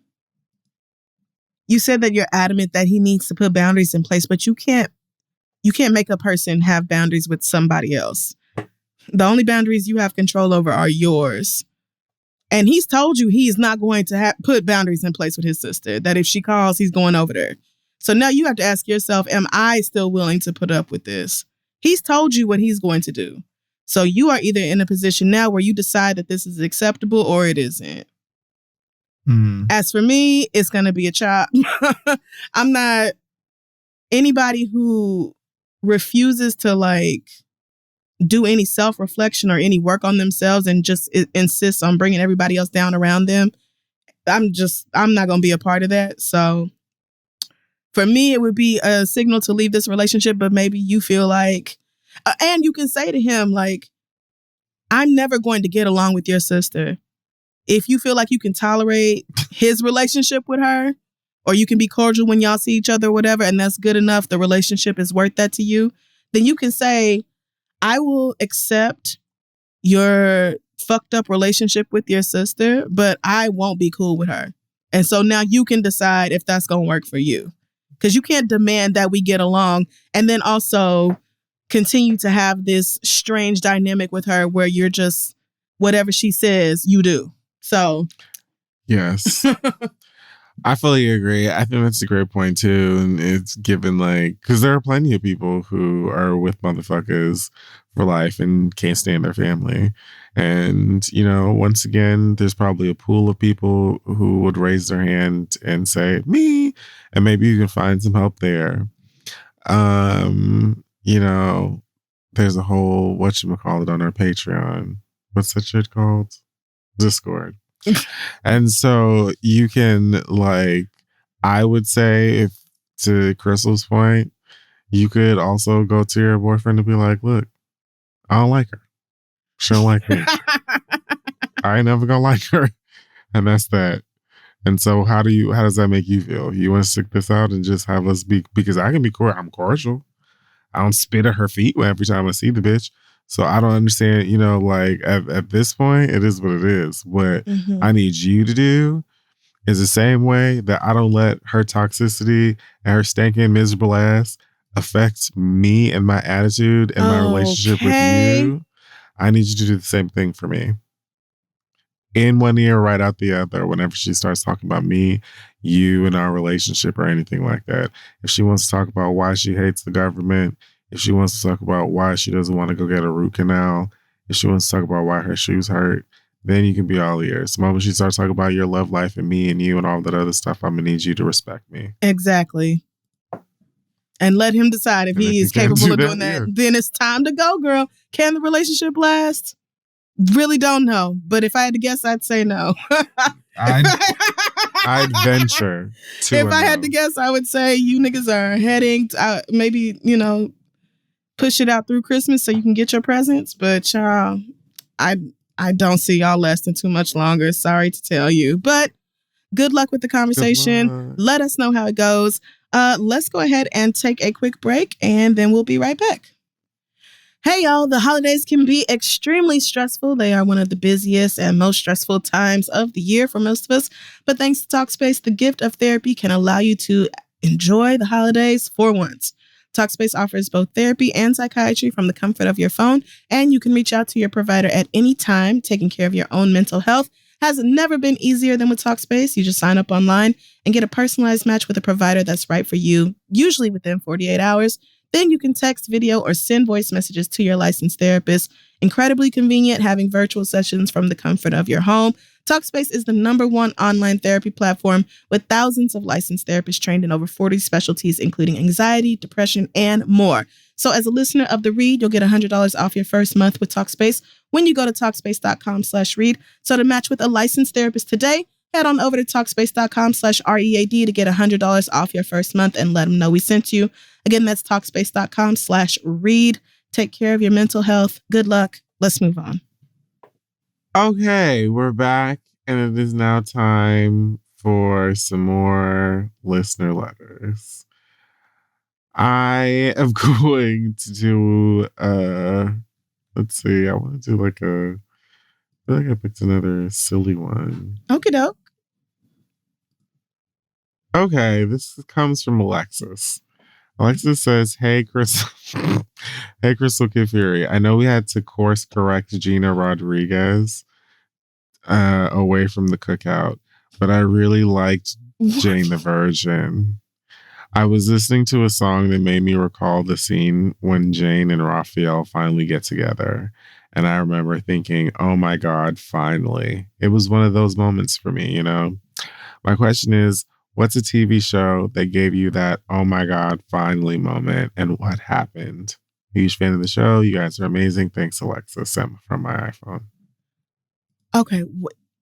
you said that you're adamant that he needs to put boundaries in place, but you can't make a person have boundaries with somebody else. The only boundaries you have control over are yours. And he's told you he's not going to put boundaries in place with his sister, that if she calls, he's going over there. So now you have to ask yourself, am I still willing to put up with this? He's told you what he's going to do. So you are either in a position now where you decide that this is acceptable or it isn't. As for me, it's going to be a chop. I'm not anybody who refuses to do any self-reflection or any work on themselves and just insists on bringing everybody else down around them, I'm not going to be a part of that. So for me, it would be a signal to leave this relationship, but maybe you feel like, and you can say to him, like, I'm never going to get along with your sister. If you feel like you can tolerate his relationship with her, or you can be cordial when y'all see each other or whatever, and that's good enough, the relationship is worth that to you, then you can say, I will accept your fucked up relationship with your sister, but I won't be cool with her. And so now you can decide if that's going to work for you. Because you can't demand that we get along and then also continue to have this strange dynamic with her where you're just, whatever she says, you do. So. Yes. I fully agree. I think that's a great point too. And it's given like, because there are plenty of people who are with motherfuckers for life and can't stand their family. And, you know, once again, there's probably a pool of people who would raise their hand and say, me, and maybe you can find some help there. You know, there's a whole, whatchamacallit on our Patreon. What's that shit called? Discord. And so you can, like, I would say, if to Crystal's point, you could also go to your boyfriend and be like, look, I don't like her. She don't like me. I ain't never gonna like her. And that's that. And so how does that make you feel? You want to stick this out and just have us be, because I can be I'm cordial. I don't spit at her feet every time I see the bitch. So I don't understand, you know, like at this point, it is what it is. What I need you to do is the same way that I don't let her toxicity and her stinking, miserable ass affect me and my attitude and my relationship with you. I need you to do the same thing for me. In one ear, right out the other, whenever she starts talking about me, you, and our relationship or anything like that. If she wants to talk about why she hates the government, if she wants to talk about why she doesn't want to go get a root canal, if she wants to talk about why her shoes hurt, then you can be all ears. The moment she starts talking about your love life and me and you and all that other stuff, I'm going to need you to respect me. Exactly. And let him decide if he is capable of doing that. Yeah. Then it's time to go, girl. Can the relationship last? Really don't know. But if I had to guess, I'd say no. I'd venture to If I had to guess, I would say you niggas are heading to, maybe, you know, push it out through Christmas so you can get your presents. But y'all, I don't see y'all lasting too much longer. Sorry to tell you. But good luck with the conversation. Let us know how it goes. Let's go ahead and take a quick break, and then we'll be right back. Hey, y'all, the holidays can be extremely stressful. They are one of the busiest and most stressful times of the year for most of us. But thanks to Talkspace, the gift of therapy can allow you to enjoy the holidays for once. Talkspace offers both therapy and psychiatry from the comfort of your phone, and you can reach out to your provider at any time. Taking care of your own mental health has never been easier than with Talkspace. You just sign up online and get a personalized match with a provider that's right for you, usually within 48 hours. Then you can text, video, or send voice messages to your licensed therapist. Incredibly convenient, having virtual sessions from the comfort of your home. Talkspace is the #1 online therapy platform with thousands of licensed therapists trained in over 40 specialties, including anxiety, depression, and more. So as a listener of The Read, you'll get $100 off your first month with Talkspace when you go to Talkspace.com/read. So to match with a licensed therapist today, head on over to Talkspace.com/READ to get $100 off your first month and let them know we sent you. Again, that's Talkspace.com/read. Take care of your mental health. Good luck. Let's move on. Okay, we're back, and it is now time for some more listener letters. I am going to do, let's see, I want to do I feel like I picked another silly one. Okie doke. Okay, this comes from Alexis. Alexis says, hey, Chris. Hey, Crystal Kid Fury. I know we had to course correct Gina Rodriguez away from the cookout, but I really liked Jane the Virgin. I was listening to a song that made me recall the scene when Jane and Raphael finally get together. And I remember thinking, oh my God, finally. It was one of those moments for me, you know? My question is, what's a TV show that gave you that, oh my God, finally moment, and what happened? Huge fan of the show. You guys are amazing. Thanks, Alexa. Sent from my iPhone. Okay.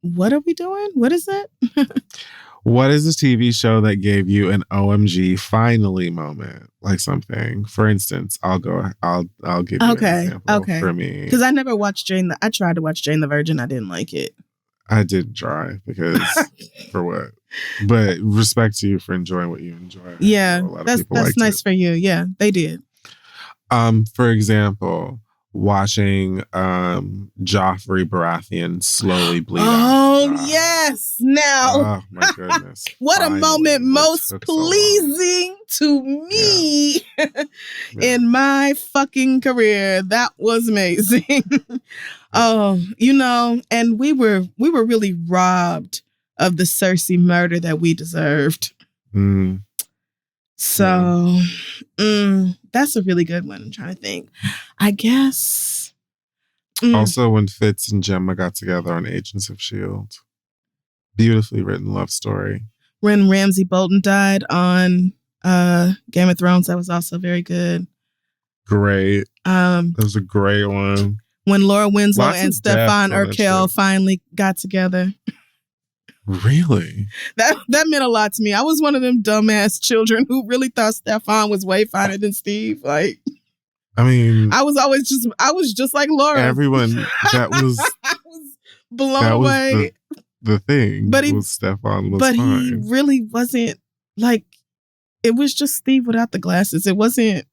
What are we doing? What is that? What is a TV show that gave you an OMG finally moment? Like something. For instance, I'll give you an example for me. Because I never watched I tried to watch Jane the Virgin. I didn't like it. I did try because for what? But respect to you for enjoying what you enjoy. Yeah, that's nice for you. Yeah, they did. For example, watching Joffrey Baratheon slowly bleed out. Oh, yes. Now. Oh, my goodness. What a moment most pleasing to me in my fucking career. That was amazing. Oh, and we were really robbed of the Cersei murder that we deserved. So, that's a really good one. I'm trying to think. I guess. Also, when Fitz and Gemma got together on Agents of S.H.I.E.L.D. Beautifully written love story. When Ramsay Bolton died on Game of Thrones, that was also very good. Great. That was a great one. When Laura Winslow and Stefan Urkel finally got together. Really? That meant a lot to me. I was one of them dumbass children who really thought Stefan was way finer than Steve. Like, I mean, I was just like Laura. Everyone I was blown away. The thing, but Stefan was fine. He really wasn't like. It was just Steve without the glasses. It wasn't.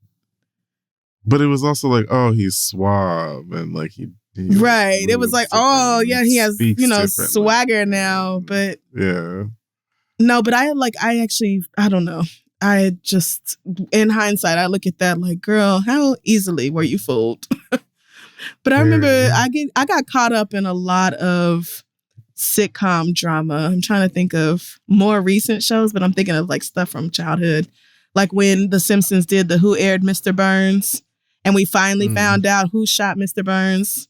But it was also like, oh, he's suave and like he right. It was like, oh yeah, he has swagger now. But yeah, no. But I don't know. I just, in hindsight, I look at that like, girl, how easily were you fooled? But I remember I got caught up in a lot of sitcom drama. I'm trying to think of more recent shows, but I'm thinking of like stuff from childhood. Like when The Simpsons did the Who Aired Mr. Burns, and we finally found out who shot Mr. Burns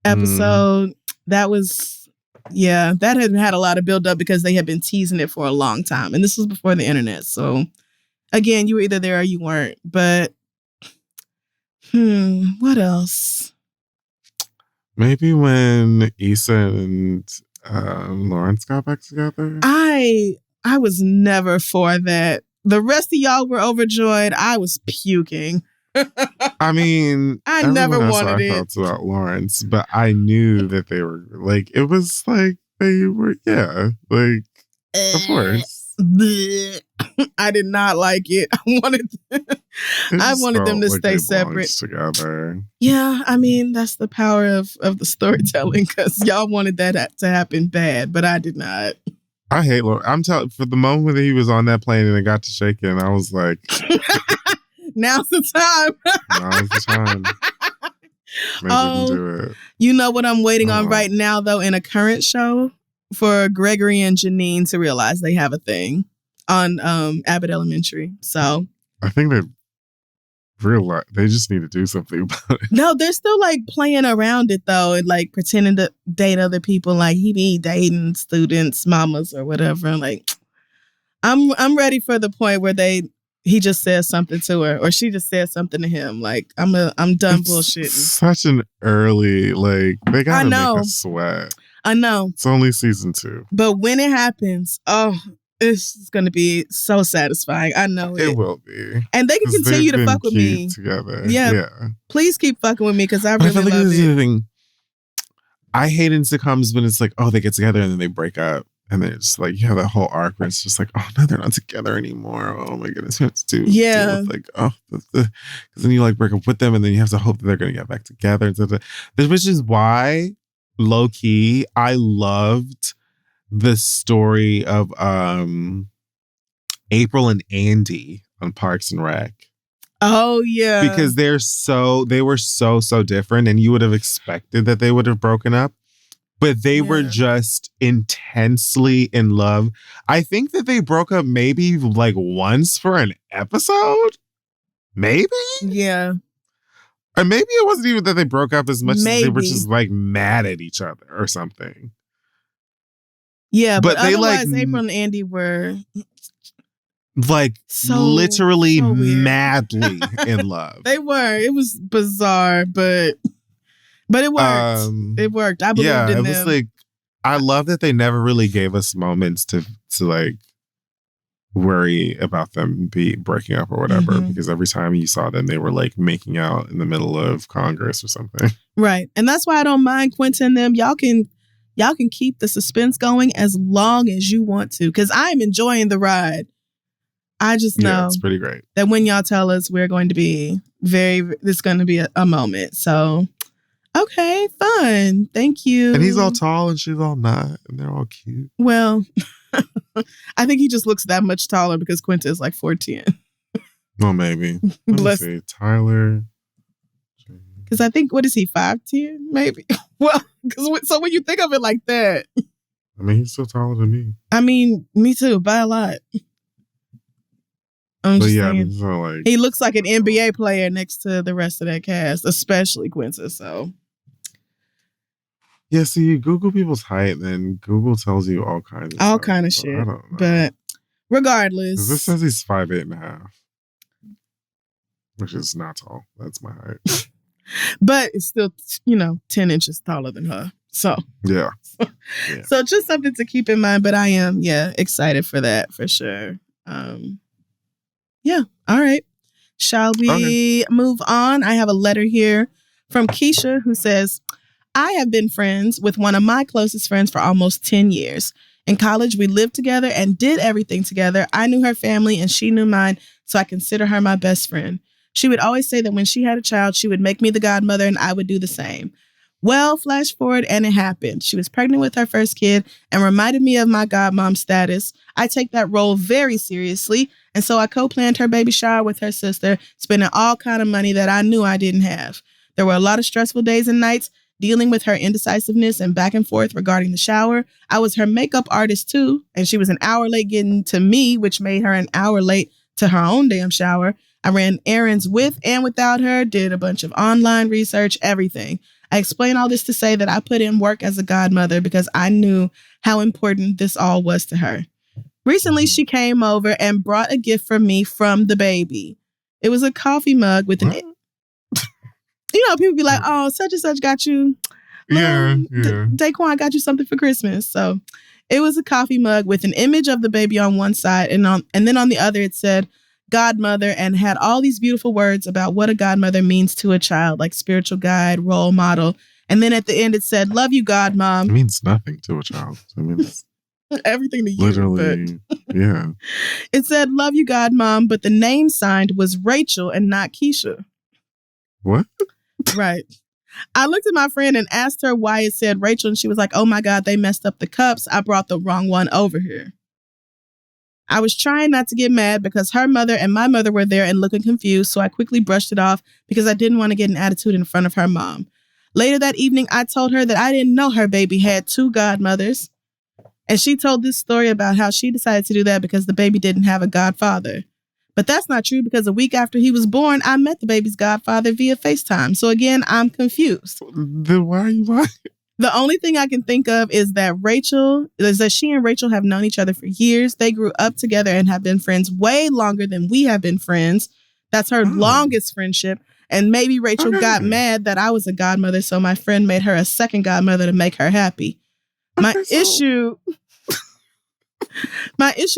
episode. That was, that had a lot of build up because they had been teasing it for a long time. And this was before the internet. So again, you were either there or you weren't. But what else? Maybe when Issa and Lawrence got back together. I was never for that. The rest of y'all were overjoyed. I was puking. I mean, I never wanted it. I felt about Lawrence, but I knew that they were like, it was like they were, like, of course. I did not like it. I wanted them to stay separate together. Yeah, I mean, that's the power of the storytelling, because y'all wanted that to happen bad, but I did not. I hate Lawrence. I'm telling, for the moment that he was on that plane and it got to shaking, I was like, now's the time. Now's the time. They didn't do it. You know what I'm waiting on right now, though, in a current show? For Gregory and Janine to realize they have a thing on Abbott Elementary. So I think they realize they just need to do something about it. No, they're still like playing around it though, and like pretending to date other people. Like he be dating students' mamas or whatever. Like I'm ready for the point where he just says something to her, or she just says something to him. Like I'm done bullshitting. Such an early they gotta make us sweat. I know. It's only season 2. But when it happens, it's going to be so satisfying. I know it. It will be. And they can continue to fuck with me. Together. Yeah. Please keep fucking with me because I really love it. Thing. I hate in sitcoms when it's like, oh, they get together and then they break up. And then it's like, you have that whole arc where it's just like, oh, no, they're not together anymore. Oh, my goodness. You have to deal with like, because then you like break up with them and then you have to hope that they're going to get back together. Which is why, low key, I loved the story of April and Andy on Parks and Rec. Oh yeah, because they were so different, and you would have expected that they would have broken up, but they were just intensely in love. I think that they broke up maybe like once for an episode, maybe. Yeah. Or maybe it wasn't even that they broke up as much as they were just like mad at each other or something. Yeah, but they April and Andy were. like literally madly in love. They were. It was bizarre, but it worked. It worked. I believed in them. Yeah, it was like, I love that they never really gave us moments to like worry about them breaking up or whatever, because every time you saw them, they were like making out in the middle of Congress or something. Right. And that's why I don't mind Quinta and them. Y'all can keep the suspense going as long as you want to, because I'm enjoying the ride. I just know it's pretty great that when y'all tell us we're going to be it's going to be a moment. So, okay, fun. Thank you. And he's all tall and she's all not, and they're all cute. Well, I think he just looks that much taller because Quinta is like 4'10". Well, maybe. Let me see. Tyler. Because I think, what is he, 5'10"? Maybe. Well, so when you think of it like that. I mean, he's still taller than me. I mean, me too, by a lot. I'm just saying, so like, he looks like an NBA player next to the rest of that cast, especially Quinta. So, yeah, see, you Google people's height, then Google tells you all kinds of all stuff. kind of shit. I don't know. But regardless, this says he's 5'8.5", which is not tall. That's my height. But it's still, 10 inches taller than her. So yeah. So just something to keep in mind. But I am, excited for that for sure. Yeah. All right. Shall we move on? I have a letter here from Keisha who says, I have been friends with one of my closest friends for almost 10 years. In college, we lived together and did everything together. I knew her family and she knew mine, so I consider her my best friend. She would always say that when she had a child, she would make me the godmother and I would do the same. Well, flash forward and it happened. She was pregnant with her first kid and reminded me of my godmom status. I take that role very seriously, and so I co-planned her baby shower with her sister, spending all kind of money that I knew I didn't have. There were a lot of stressful days and nights dealing with her indecisiveness and back and forth regarding the shower. I was her makeup artist too, and she was an hour late getting to me, which made her an hour late to her own damn shower. I ran errands with and without her, did a bunch of online research, everything. I explain all this to say that I put in work as a godmother because I knew how important this all was to her. Recently, she came over and brought a gift for me from the baby. It was a coffee mug with an... people be like, oh, such and such got you. Daquan got you something for Christmas. So it was a coffee mug with an image of the baby on one side. And then on the other, it said godmother and had all these beautiful words about what a godmother means to a child, like spiritual guide, role model. And then at the end, it said, love you, godmom. It means nothing to a child. I mean, it's everything to you. Literally, yeah. It said, love you, godmom, but the name signed was Rachel and not Keisha. What? Right. I looked at my friend and asked her why it said Rachel, and she was like, oh my God, they messed up the cups. I brought the wrong one over here. I was trying not to get mad because her mother and my mother were there and looking confused, so I quickly brushed it off because I didn't want to get an attitude in front of her mom. Later that evening, I told her that I didn't know her baby had 2 godmothers, and she told this story about how she decided to do that because the baby didn't have a godfather. But that's not true because a week after he was born, I met the baby's godfather via FaceTime. So again, I'm confused. Then why are you lying? The only thing I can think of is that she and Rachel have known each other for years. They grew up together and have been friends way longer than we have been friends. That's her longest friendship. And maybe Rachel got mad that I was a godmother, so my friend made her a second godmother to make her happy. My issue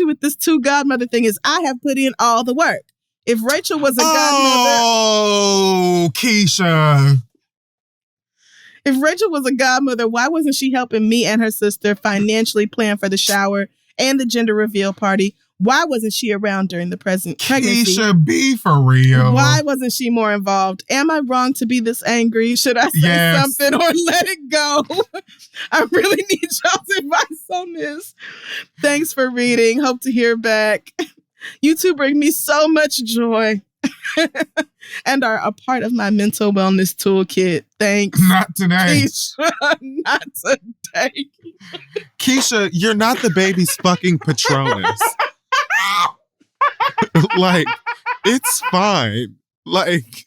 with this 2 godmother thing is I have put in all the work. If Rachel was a godmother... Oh, Keisha. If Rachel was a godmother, why wasn't she helping me and her sister financially plan for the shower and the gender reveal party? Why wasn't she around during the pregnancy? Keisha, be for real. Why wasn't she more involved? Am I wrong to be this angry? Should I say something or let it go? I really need y'all's advice on this. Thanks for reading. Hope to hear back. You two bring me so much joy and are a part of my mental wellness toolkit. Thanks. Not today. Keisha, not today. Keisha, you're not the baby's fucking Patronus. Like, it's fine. Like,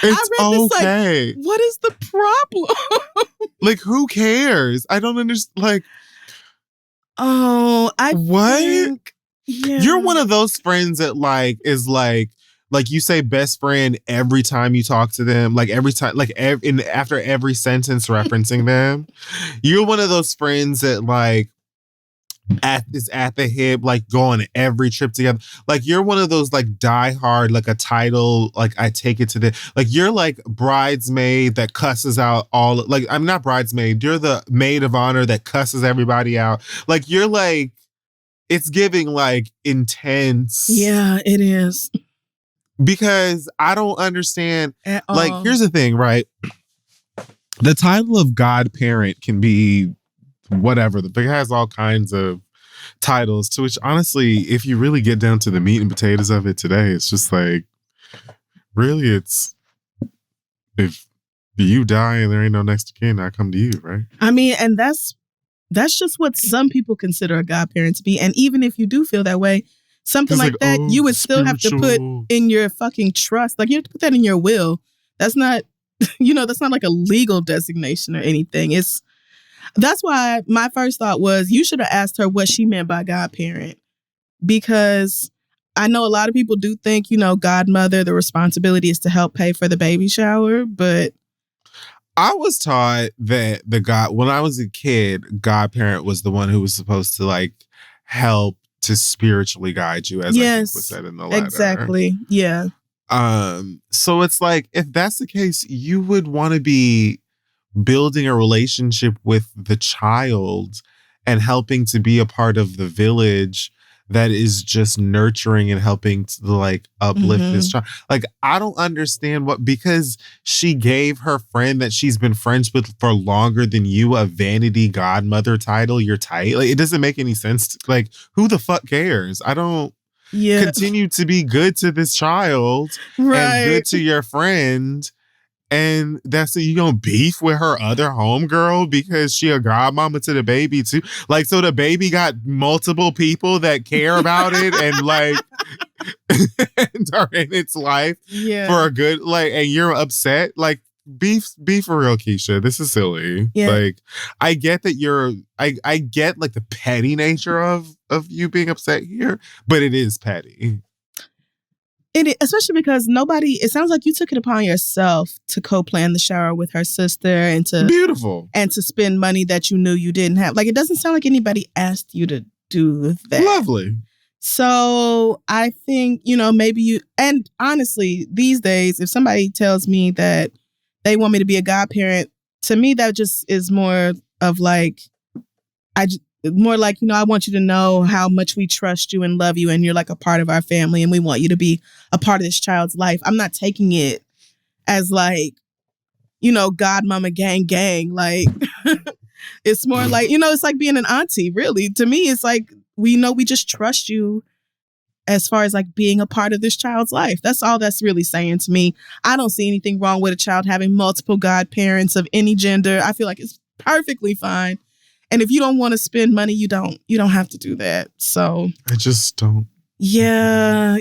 it's okay. Like, what is the problem? Like, who cares? I don't understand. Like, I think You're one of those friends that is like you say best friend every time you talk to them, like every time, like after every sentence referencing them. You're one of those friends that is at the hip, like go on every trip together. Like you're one of those like die hard, like a title, like I take it to the like you're like bridesmaid that cusses out all like I'm not bridesmaid, you're the maid of honor that cusses everybody out. Like you're like it's giving like intense. Yeah, it is. Because I don't understand. At like, all. here's the thing, right? The title of Godparent can be whatever. It has all kinds of titles to which, honestly, if you really get down to the meat and potatoes of it today, it's just like, really, it's if you die and there ain't no next of kin, I come to you, right? I mean, and that's just what some people consider a godparent to be. And even if you do feel that way, something like that, you would still have to put in your fucking trust. Like you have to put that in your will. That's not, that's not like a legal designation or anything. That's why my first thought was you should have asked her what she meant by godparent. Because I know a lot of people do think, godmother, the responsibility is to help pay for the baby shower, but I was taught that when I was a kid, godparent was the one who was supposed to like help to spiritually guide you, as I think was said in the letter. Exactly. Yeah. So it's like, if that's the case, you would want to be building a relationship with the child and helping to be a part of the village that is just nurturing and helping to like uplift this child. Like, I don't understand because she gave her friend that she's been friends with for longer than you a vanity godmother title. You're tight. Like, it doesn't make any sense. Like, who the fuck cares? I don't continue to be good to this child and good to your friend. And that's you gonna beef with her other homegirl because she a godmama to the baby too. Like, so the baby got multiple people that care about it and like and are in its life for a good and you're upset. Like, be for real, Keisha. This is silly. Yeah. Like, I get that I get like the petty nature of you being upset here, but it is petty. Especially because it sounds like you took it upon yourself to co-plan the shower with her sister and to beautiful and to spend money that you knew you didn't have. Like, it doesn't sound like anybody asked you to do that. Lovely. So I think, maybe and honestly, these days, if somebody tells me that they want me to be a godparent, to me, that just is more of like, I want you to know how much we trust you and love you, and you're like a part of our family, and we want you to be a part of this child's life. I'm not taking it as like, godmama gang. Like, it's more like, it's like being an auntie, really. To me, it's like, we just trust you as far as like being a part of this child's life. That's all that's really saying to me. I don't see anything wrong with a child having multiple godparents of any gender. I feel like it's perfectly fine. And if you don't want to spend money, you don't have to do that. So I just don't. Yeah.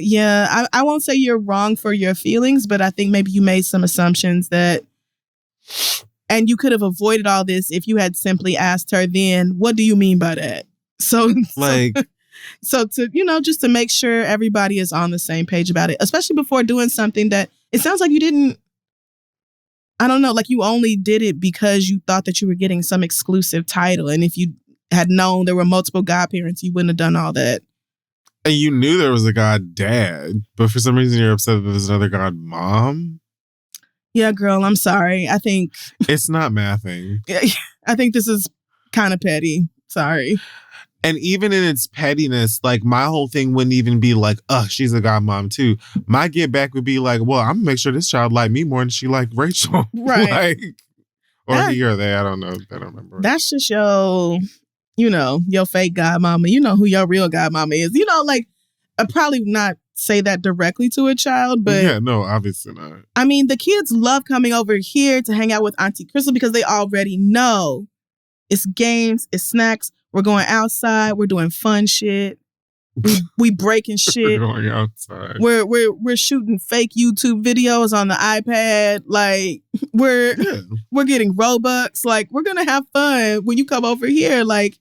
I won't say you're wrong for your feelings, but I think maybe you made some assumptions and you could have avoided all this if you had simply asked her then, what do you mean by that? So to, just to make sure everybody is on the same page about it, especially before doing something that it sounds like you didn't, I don't know, like you only did it because you thought that you were getting some exclusive title. And if you had known there were multiple godparents, you wouldn't have done all that. And you knew there was a god dad, but for some reason you're upset that there's another god mom? Yeah, girl, I'm sorry. I think... It's not mathing. I think this is kind of petty. Sorry. And even in its pettiness, like my whole thing wouldn't even be like, she's a godmom too. My get back would be like, well, I'm gonna make sure this child like me more than she like Rachel. Right. He or they, I don't know. I don't remember. That's just your fake godmama. You know who your real godmama is. I probably not say that directly to a child, but yeah, no, obviously not. I mean, the kids love coming over here to hang out with Auntie Crystal because they already know it's games, it's snacks. We're going outside. We're doing fun shit. We breaking shit. We're going outside. We're shooting fake YouTube videos on the iPad. Like we're getting Robux. Like, we're gonna have fun when you come over here. Like,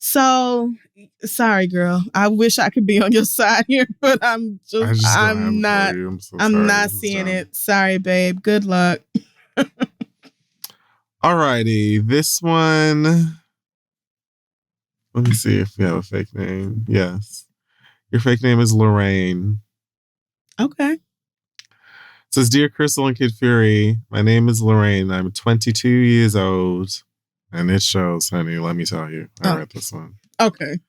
So, sorry, girl. I wish I could be on your side here, but I'm just I'm not. I'm sorry. not seeing it. Sorry, babe. Good luck. Alrighty, this one. Let me see if you have a fake name. Yes. Your fake name is Lorraine. Okay. It says, Dear Crystal and Kid Fury, my name is Lorraine. I'm 22 years old. And it shows, honey, let me tell you. I read this one. Okay.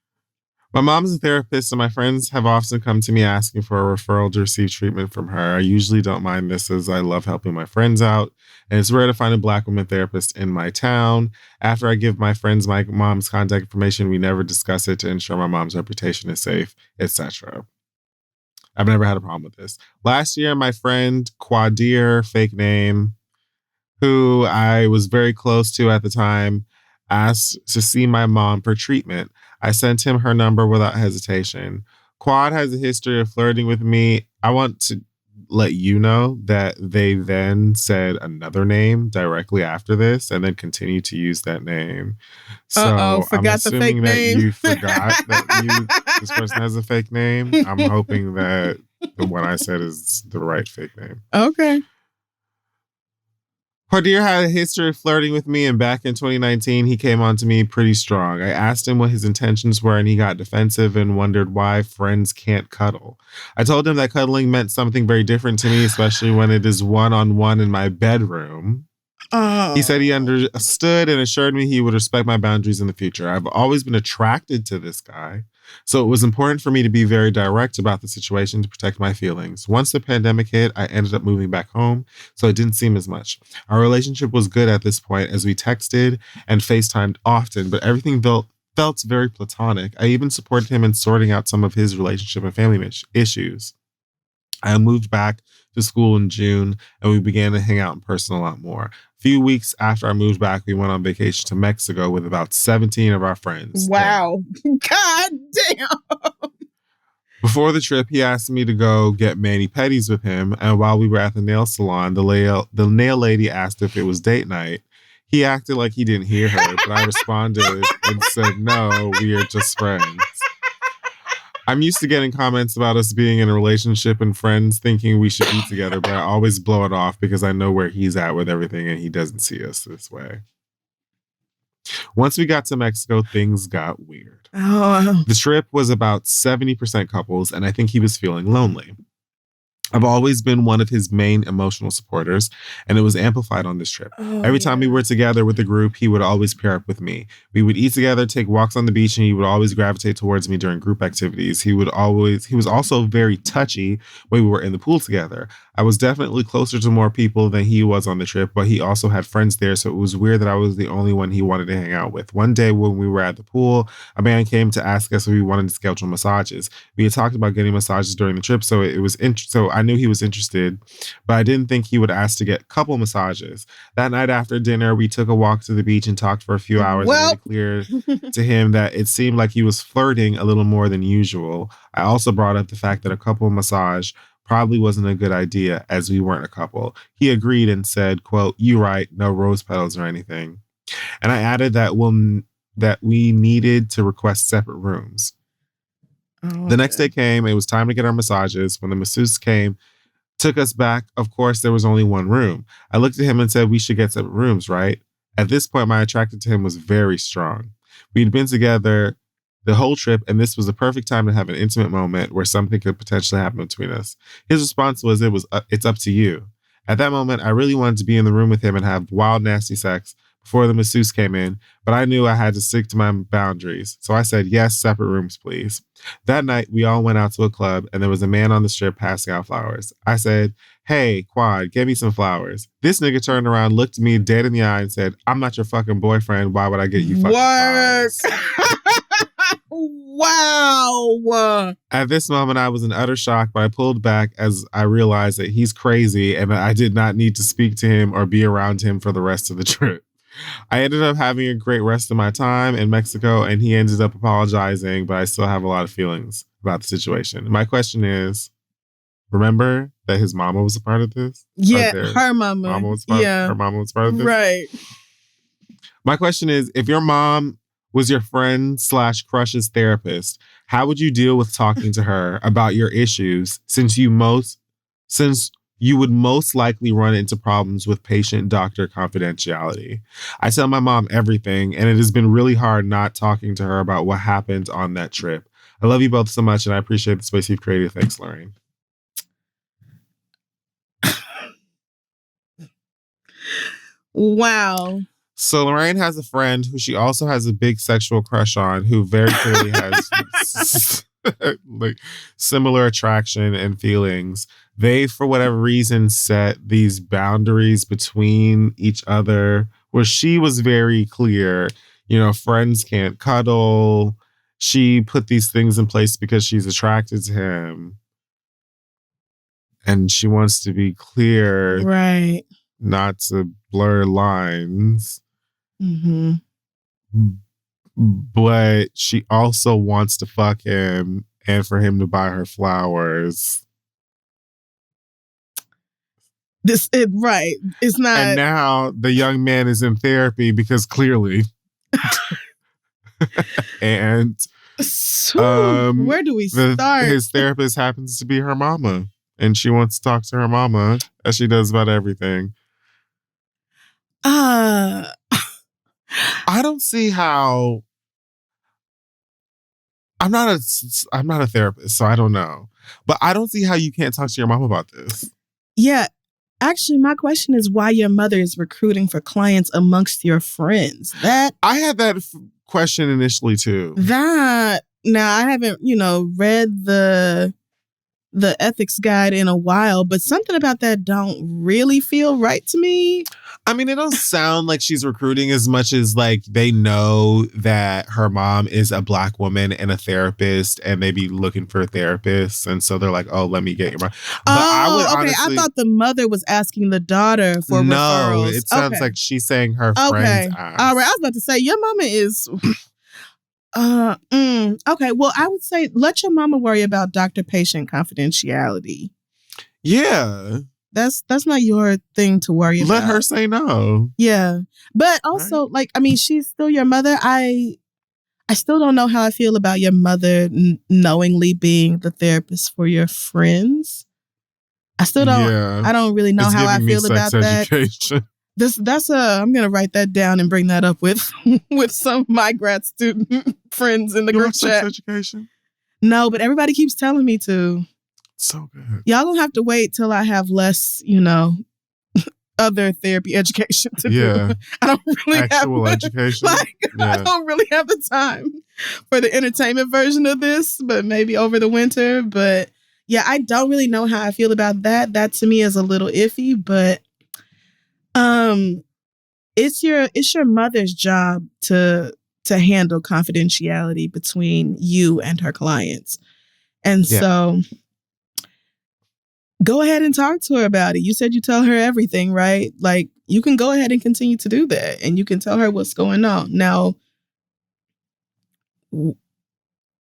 My mom's a therapist, and my friends have often come to me asking for a referral to receive treatment from her. I usually don't mind this as I love helping my friends out, and it's rare to find a Black woman therapist in my town. After I give my friends my mom's contact information, we never discuss it to ensure my mom's reputation is safe, etc. I've never had a problem with this. Last year, my friend Quadir, fake name, who I was very close to at the time, asked to see my mom for treatment. I sent him her number without hesitation. Quad has a history of flirting with me. I want to let you know that they then said another name directly after this and then continued to use that name. So I'm assuming that you forgot that this person has a fake name. I'm hoping that the one I said is the right fake name. Okay. Quadir had a history of flirting with me, and back in 2019, he came on to me pretty strong. I asked him what his intentions were, and he got defensive and wondered why friends can't cuddle. I told him that cuddling meant something very different to me, especially when it is one-on-one in my bedroom. He said he understood and assured me he would respect my boundaries in the future. I've always been attracted to this guy, so it was important for me to be very direct about the situation to protect my feelings. Once the pandemic hit, I ended up moving back home, so it didn't seem as much. Our relationship was good at this point as we texted and FaceTimed often, but everything felt very platonic. I even supported him in sorting out some of his relationship and family issues. I moved back to school in June, and we began to hang out in person a lot more. A few weeks after I moved back, we went on vacation to Mexico with about 17 of our friends. Wow. Damn. God damn. Before the trip, he asked me to go get mani-pedis with him, and while we were at the nail salon, the nail lady asked if it was date night. He acted like he didn't hear her, but I responded and said, no, we are just friends. I'm used to getting comments about us being in a relationship and friends thinking we should be together, but I always blow it off because I know where he's at with everything and he doesn't see us this way. Once we got to Mexico, things got weird. Oh. The trip was about 70% couples, and I think he was feeling lonely. I've always been one of his main emotional supporters, and it was amplified on this trip. Every time we were together with the group, he would always pair up with me. We would eat together, take walks on the beach, and he would always gravitate towards me during group activities. He was also very touchy when we were in the pool together. I was definitely closer to more people than he was on the trip, but he also had friends there, so it was weird that I was the only one he wanted to hang out with. One day when we were at the pool, a man came to ask us if we wanted to schedule massages. We had talked about getting massages during the trip, so I knew he was interested, but I didn't think he would ask to get couple massages. That night after dinner, we took a walk to the beach and talked for a few hours. And made it clear to him that it seemed like he was flirting a little more than usual. I also brought up the fact that a couple massage probably wasn't a good idea as we weren't a couple. He agreed and said, quote, "You right, no rose petals or anything." And I added that we needed to request separate rooms. The next day came. It was time to get our massages. When the masseuse came, took us back, of course, there was only one room. I looked at him and said, we should get separate rooms, right? At this point, my attraction to him was very strong. We'd been together the whole trip, and this was the perfect time to have an intimate moment where something could potentially happen between us. His response was, it's up to you. At that moment, I really wanted to be in the room with him and have wild, nasty sex before the masseuse came in, but I knew I had to stick to my boundaries. So I said, yes, separate rooms, please. That night, we all went out to a club, and there was a man on the strip passing out flowers. I said, hey, Quad, get me some flowers. This nigga turned around, looked me dead in the eye, and said, I'm not your fucking boyfriend. Why would I get you fucking flowers? Wow. At this moment, I was in utter shock, but I pulled back as I realized that he's crazy and that I did not need to speak to him or be around him for the rest of the trip. I ended up having a great rest of my time in Mexico, and he ended up apologizing, but I still have a lot of feelings about the situation. My question is, remember that his mama was a part of this? Yeah, her mama. Her mama was part of this? Right. My question is, if your mom was your friend / crush's therapist, how would you deal with talking to her about your issues since you would most likely run into problems with patient-doctor confidentiality? I tell my mom everything, and it has been really hard not talking to her about what happened on that trip. I love you both so much, and I appreciate the space you've created. Thanks, Lorraine. Wow. So Lorraine has a friend who she also has a big sexual crush on, who very clearly has like similar attraction and feelings. They, for whatever reason, set these boundaries between each other where she was very clear, friends can't cuddle. She put these things in place because she's attracted to him. And she wants to be clear. Right. Not to blur lines. Mm-hmm. But she also wants to fuck him and for him to buy her flowers. Right. It's not. And now the young man is in therapy because clearly. And where do we start? His therapist happens to be her mama. And she wants to talk to her mama, as she does about everything. I don't see how. I'm not a therapist, so I don't know. But I don't see how you can't talk to your mom about this. Yeah. Actually, my question is why your mother is recruiting for clients amongst your friends. I had that question initially too. Now I haven't, read the ethics guide in a while, but something about that don't really feel right to me. I mean, it don't sound like she's recruiting as much as like they know that her mom is a Black woman and a therapist and they be looking for therapists. And so they're like, oh, let me get your mom. But I thought the mother was asking the daughter for referrals. No, it sounds like she's saying her friends asked. All right, I was about to say, your mama is... okay, well, I would say let your mama worry about doctor-patient confidentiality. Yeah. That's not your thing to worry about. Let her say no. Yeah. But also, she's still your mother. I still don't know how I feel about your mother knowingly being the therapist for your friends. I still don't. Yeah. I don't really know how I feel about that. I'm gonna write that down and bring that up with some of my grad student friends in the group chat. Sex education? No, but everybody keeps telling me to. So good. Y'all gonna have to wait till I have less, other therapy education to do. I don't really actual education. I don't really have the time for the entertainment version of this, but maybe over the winter. But yeah, I don't really know how I feel about that. That to me is a little iffy, but it's your mother's job to handle confidentiality between you and her clients. And so go ahead and talk to her about it. You said you tell her everything, right? Like, you can go ahead and continue to do that, and you can tell her what's going on. Now,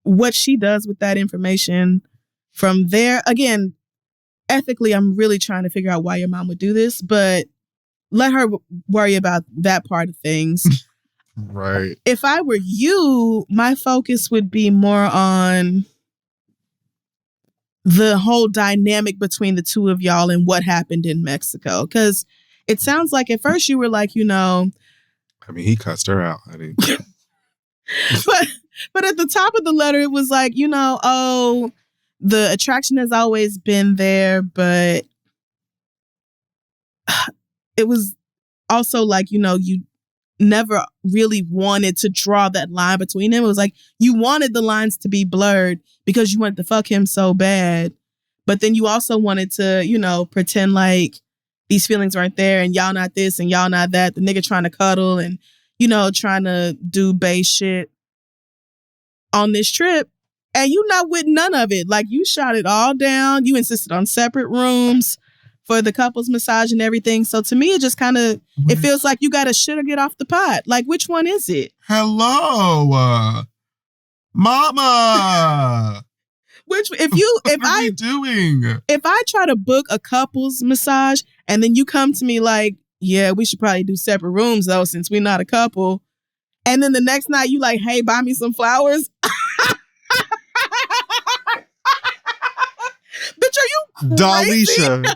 what she does with that information from there, again, ethically, I'm really trying to figure out why your mom would do this, but let her worry about that part of things. Right. If I were you, my focus would be more on the whole dynamic between the two of y'all and what happened in Mexico. Because it sounds like at first you were like, I mean, he cussed her out, honey. but at the top of the letter, it was like, the attraction has always been there, but it was also like, you never really wanted to draw that line between them. It was like you wanted the lines to be blurred because you wanted to fuck him so bad. But then you also wanted to, pretend like these feelings weren't there and y'all not this and y'all not that. The nigga trying to cuddle and, trying to do bae shit on this trip. And you not with none of it. Like, you shot it all down. You insisted on separate rooms for the couples massage and everything. So to me, it just kind of, it feels like you got to shit or get off the pot. Like, which one is it? Hello, mama. What are we doing? If I try to book a couples massage and then you come to me like, yeah, we should probably do separate rooms though, since we're not a couple. And then the next night you like, hey, buy me some flowers. Bitch, are you crazy? Dalisha.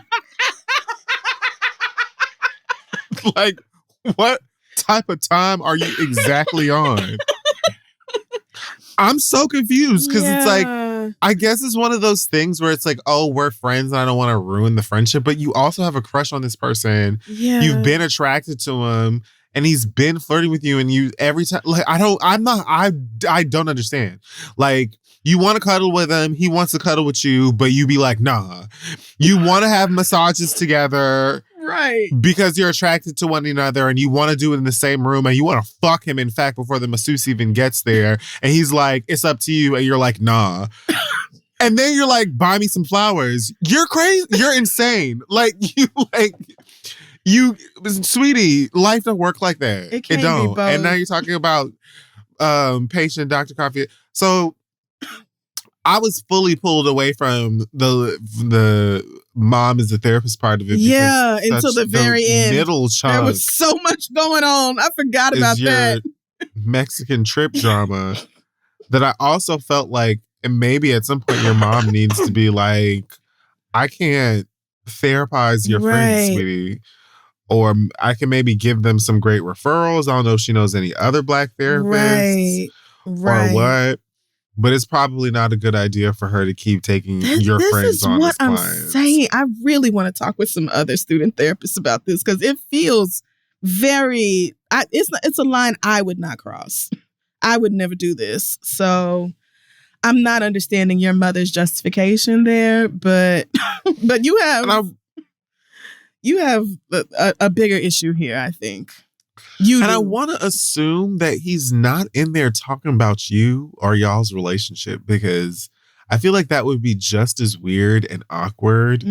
Like, what type of time are you exactly on? I'm so confused because it's like, I guess it's one of those things where it's like, oh, we're friends and I don't want to ruin the friendship, but you also have a crush on this person. Yeah. You've been attracted to him and he's been flirting with you, and you every time, like, I don't understand. Like, you want to cuddle with him, he wants to cuddle with you, but you be like, nah. You want to have massages together. Right. Because you're attracted to one another and you want to do it in the same room and you want to fuck him, in fact, before the masseuse even gets there. And he's like, it's up to you. And you're like, nah. And then you're like, buy me some flowers. You're crazy. You're insane. Sweetie, life don't work like that. It can't don't. be both. And now you're talking about patient Dr. Coffee. So I was fully pulled away from the mom is the therapist part of it. Yeah, until the very end. Middle chunk. There was so much going on. I forgot about that. Mexican trip drama that I also felt like, and maybe at some point your mom needs to be like, I can't therapize your friends, sweetie. Or I can maybe give them some great referrals. I don't know if she knows any other Black therapists or what. But it's probably not a good idea for her to keep taking your friends on as clients. This is what I'm saying. I really want to talk with some other student therapists about this because it feels very... It's a line I would not cross. I would never do this. So I'm not understanding your mother's justification there, but you have a bigger issue here, I think. I want to assume that he's not in there talking about you or y'all's relationship, because I feel like that would be just as weird and awkward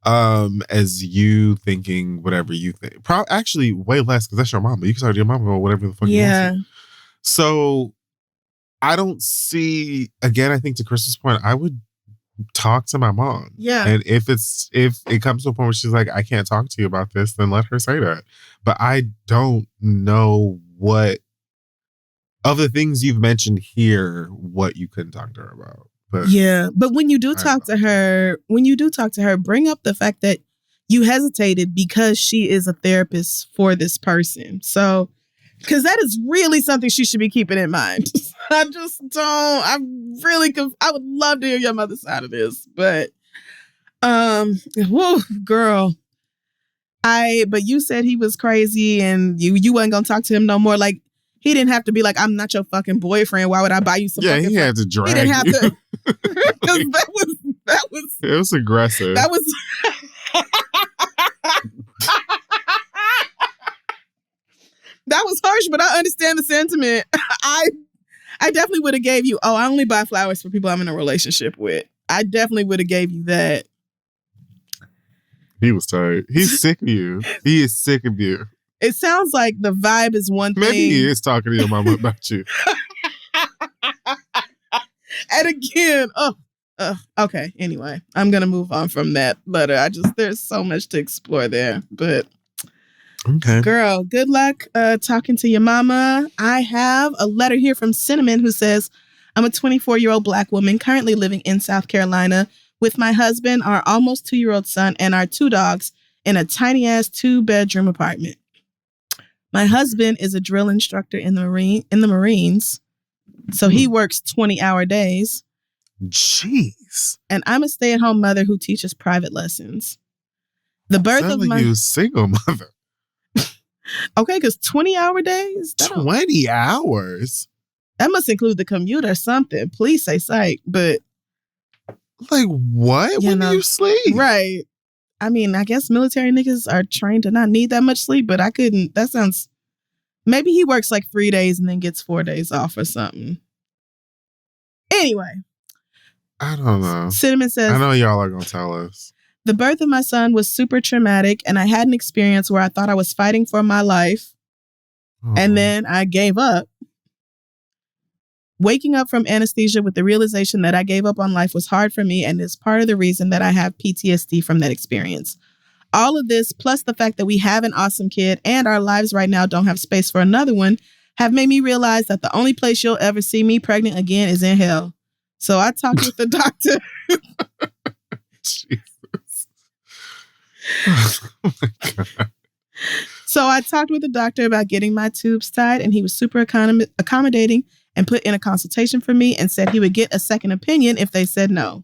as you thinking whatever you think. Actually, way less, because that's your mama. You can talk to your mama about whatever the fuck you want to. So I don't see, again, I think to Crystal's point, I would talk to my mom. Yeah. And if it comes to a point where she's like, I can't talk to you about this, then let her say that. But I don't know what of the things you've mentioned here, what you couldn't talk to her about. But when you do talk to her, bring up the fact that you hesitated because she is a therapist for this person. So, because that is really something she should be keeping in mind. I would love to hear your mother's side of this, but, whoa, girl. But you said he was crazy and you wasn't going to talk to him no more. Like, he didn't have to be like, I'm not your fucking boyfriend. Why would I buy you some? Yeah, he had to drag. He didn't have to. Because that was. It was aggressive. That was. That was harsh, but I understand the sentiment. I definitely would have gave you, I only buy flowers for people I'm in a relationship with. I definitely would have gave you that. He was tired. He's sick of you. He is sick of you. It sounds like the vibe is one thing. Maybe he is talking to your mama about you. And again, okay. Anyway, I'm going to move on from that letter. There's so much to explore there, but... Okay. Girl, good luck talking to your mama. I have a letter here from Cinnamon who says, I'm a 24-year-old Black woman currently living in South Carolina with my husband, our almost 2-year-old son, and our 2 dogs in a tiny-ass 2-bedroom apartment. My husband is a drill instructor in the Marines, so he works 20-hour days. Jeez. And I'm a stay-at-home mother who teaches private lessons. The birth of my... you a single mother. Okay, because 20-hour days? 20 hours? That must include the commute or something. Please say psych, but... Like, what? When do you sleep? Right. I mean, I guess military niggas are trained to not need that much sleep, but I couldn't... That sounds... Maybe he works like 3 days and then gets 4 days off or something. Anyway. I don't know. Cinnamon says... I know y'all are going to tell us. The birth of my son was super traumatic, and I had an experience where I thought I was fighting for my life, and then I gave up. Waking up from anesthesia with the realization that I gave up on life was hard for me, and is part of the reason that I have PTSD from that experience. All of this, plus the fact that we have an awesome kid and our lives right now don't have space for another one, have made me realize that the only place you'll ever see me pregnant again is in hell. So I talked with the doctor. Jesus. Oh my God. So I talked with the doctor about getting my tubes tied, and he was super accommodating and put in a consultation for me and said he would get a second opinion if they said no.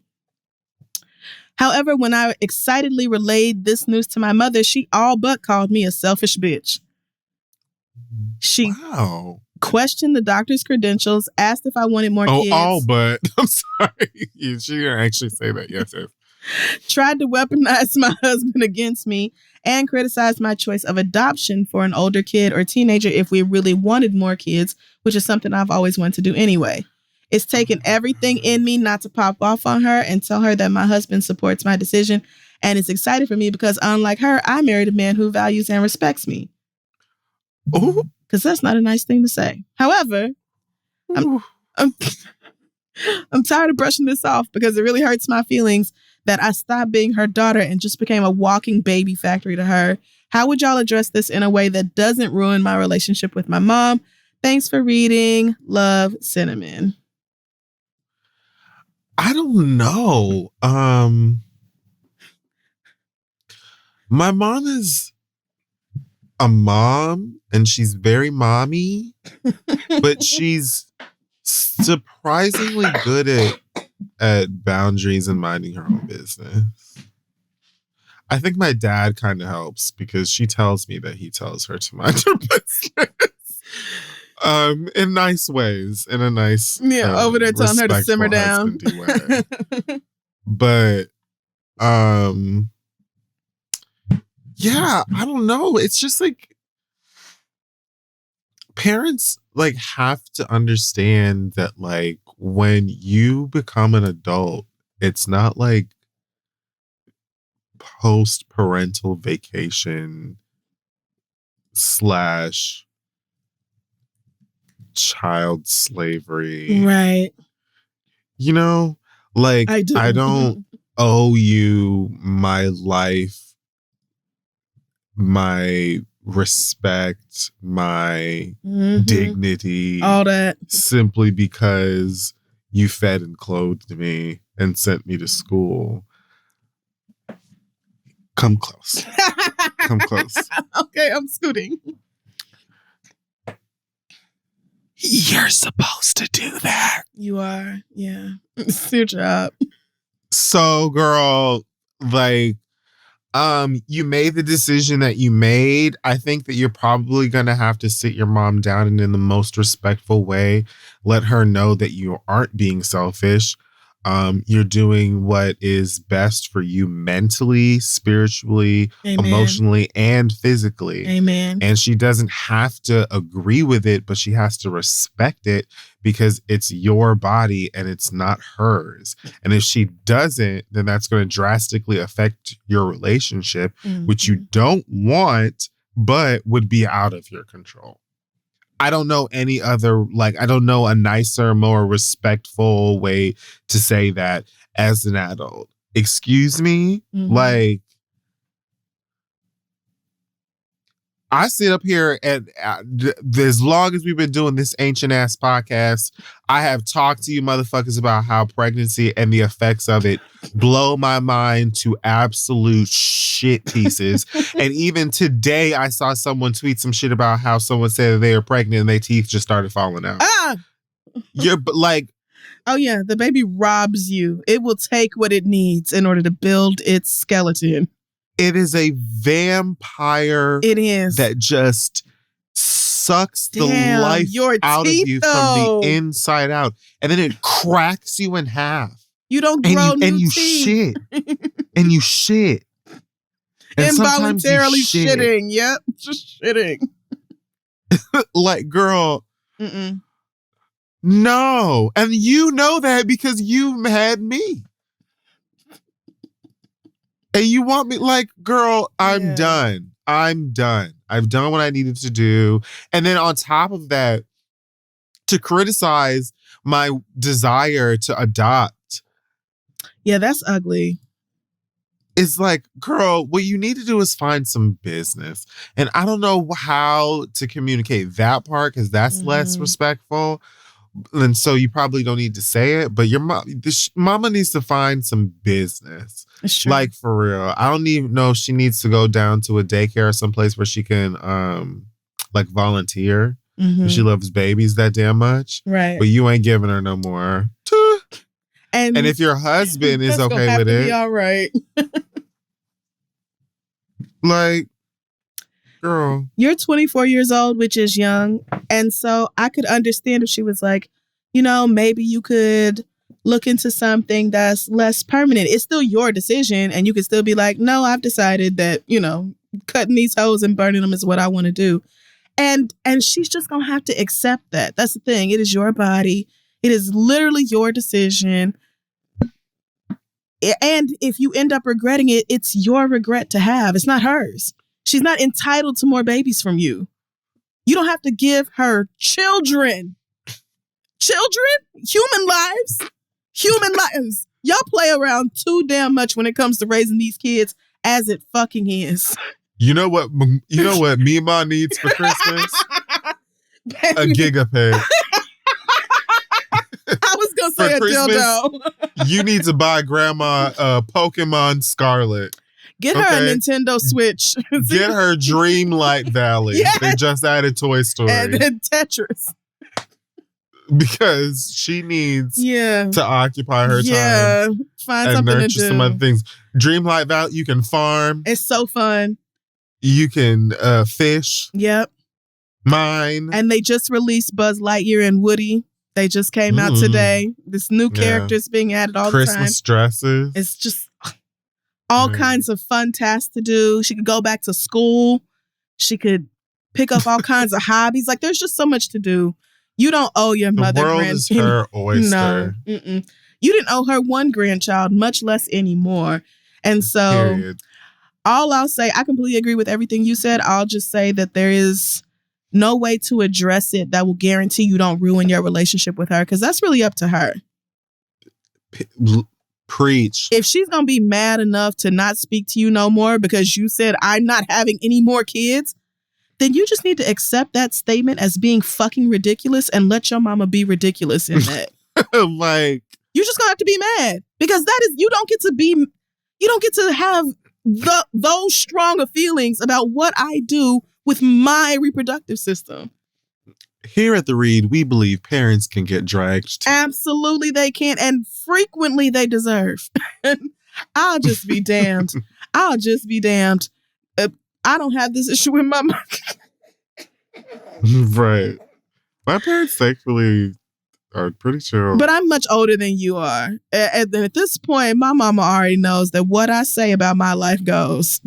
However, when I excitedly relayed this news to my mother, she all but called me a selfish bitch. She questioned the doctor's credentials, asked if I wanted more kids. All but. I'm sorry. She didn't actually say that. Yes. Tried to weaponize my husband against me and criticized my choice of adoption for an older kid or teenager if we really wanted more kids, which is something I've always wanted to do anyway. It's taken everything in me not to pop off on her and tell her that my husband supports my decision and is excited for me because, unlike her, I married a man who values and respects me. Because that's not a nice thing to say. However, I'm tired of brushing this off because it really hurts my feelings that I stopped being her daughter and just became a walking baby factory to her. How would y'all address this in a way that doesn't ruin my relationship with my mom? Thanks for reading. Love, Cinnamon. I don't know. My mom is a mom and she's very mommy, but she's surprisingly good at boundaries and minding her own business. I think my dad kind of helps because she tells me that he tells her to mind her business. In nice ways, in a nice over there telling her to simmer down. But yeah, I don't know. It's just like parents like have to understand that like when you become an adult, it's not like post-parental vacation / child slavery. Right. You know, like I don't owe you my life, my respect, my dignity, all that, simply because you fed and clothed me and sent me to school. Come close. Come close. Okay, I'm scooting. You're supposed to do that. You are. Yeah. It's your job. So, girl, like, you made the decision that you made. I think that you're probably going to have to sit your mom down and in the most respectful way, let her know that you aren't being selfish. You're doing what is best for you mentally, spiritually, Amen. Emotionally, and physically. Amen. And she doesn't have to agree with it, but she has to respect it because it's your body and it's not hers. And if she doesn't, then that's going to drastically affect your relationship, which you don't want, but would be out of your control. I don't know any other, like, I don't know a nicer, more respectful way to say that as an adult. Excuse me? Like, I sit up here and as long as we've been doing this ancient ass podcast, I have talked to you motherfuckers about how pregnancy and the effects of it blow my mind to absolute shit pieces. And even today, I saw someone tweet some shit about how someone said that they were pregnant and their teeth just started falling out. You're like, oh yeah, the baby robs you. It will take what it needs in order to build its skeleton. It is a vampire. It is. That just sucks the life out of you from the inside out. And then it cracks you in half. You don't grow and you teeth. Shit. And you shit. And involuntarily shitting. Yep. Just shitting. Like, girl. No. And you know that because you had me. And you want me like, girl, I'm done. I'm done. I've done what I needed to do. And then on top of that, to criticize my desire to adopt. Yeah, that's ugly. it's like, girl, what you need to do is find some business. And I don't know how to communicate that part because that's less respectful. And so you probably don't need to say it, but your mama needs to find some business. Like, for real. I don't even know if she needs to go down to a daycare or someplace where she can like volunteer. If she loves babies that damn much. Right. But you ain't giving her no more. And if your husband is okay with it. Be all right. Like, girl. You're 24 years old, which is young. And so I could understand if she was like, you know, maybe you could look into something that's less permanent. It's still your decision. And you could still be like, no, I've decided that, you know, cutting these hoes and burning them is what I want to do. And she's just going to have to accept that. That's the thing. It is your body. It is literally your decision. And if you end up regretting it, it's your regret to have. It's not hers. She's not entitled to more babies from you. You don't have to give her children. Human lives. Y'all play around too damn much when it comes to raising these kids, as it fucking is. You know what Mima needs for Christmas? A gigapig. I was going to say a dildo. You need to buy grandma Pokemon Scarlet. Get her a Nintendo Switch. Get her Dreamlight Valley. Yes. They just added Toy Story. And Tetris. Because she needs to occupy her time. Find and something to nurture do. some other things. Dreamlight Valley, you can farm. It's so fun. You can fish. Yep. Mine. And they just released Buzz Lightyear and Woody. They just came out today. This new character's being added all the time. Christmas dresses. It's just all kinds of fun tasks to do. She could go back to school. She could pick up all kinds of hobbies. Like, there's just so much to do. You don't owe your mother. The world is her oyster. No. You didn't owe her one grandchild, much less anymore. And so all I'll say, I completely agree with everything you said. I'll just say that there is no way to address it that will guarantee you don't ruin your relationship with her, because that's really up to her. Preach. If she's going to be mad enough to not speak to you no more because you said, I'm not having any more kids, then you just need to accept that statement as being fucking ridiculous and let your mama be ridiculous in that. Like, you're just going to have to be mad, because that is, you don't get to have those stronger feelings about what I do with my reproductive system. Here at The Read, we believe parents can get dragged too. Absolutely they can, and frequently they deserve. I'll just be damned. I don't have this issue with my mom. Right. My parents thankfully are pretty chill. But I'm much older than you are. At this point, my mama already knows that what I say about my life goes.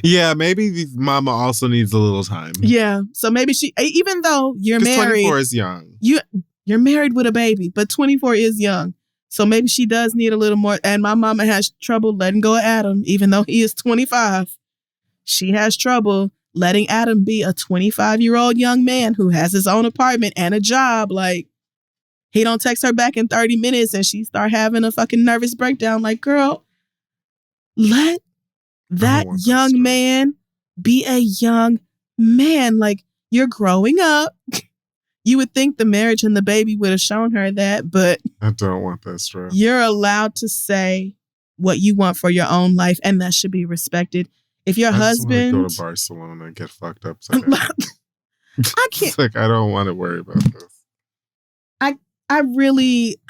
Yeah, maybe mama also needs a little time. Yeah. So maybe she, even though you're married. 24 is young. You're married with a baby, but 24 is young. So maybe she does need a little more. And my mama has trouble letting go of Adam, even though he is 25. She has trouble letting Adam be a 25-year-old young man who has his own apartment and a job. Like, he don't text her back in 30 minutes and she start having a fucking nervous breakdown. Like, girl, let that young man be a young man. Like, you're growing up. You would think the marriage and the baby would have shown her that, but I don't want that stress. You're allowed to say what you want for your own life, and that should be respected. If your husband go to Barcelona and get fucked up, I can't. It's like, I don't want to worry about this. I really,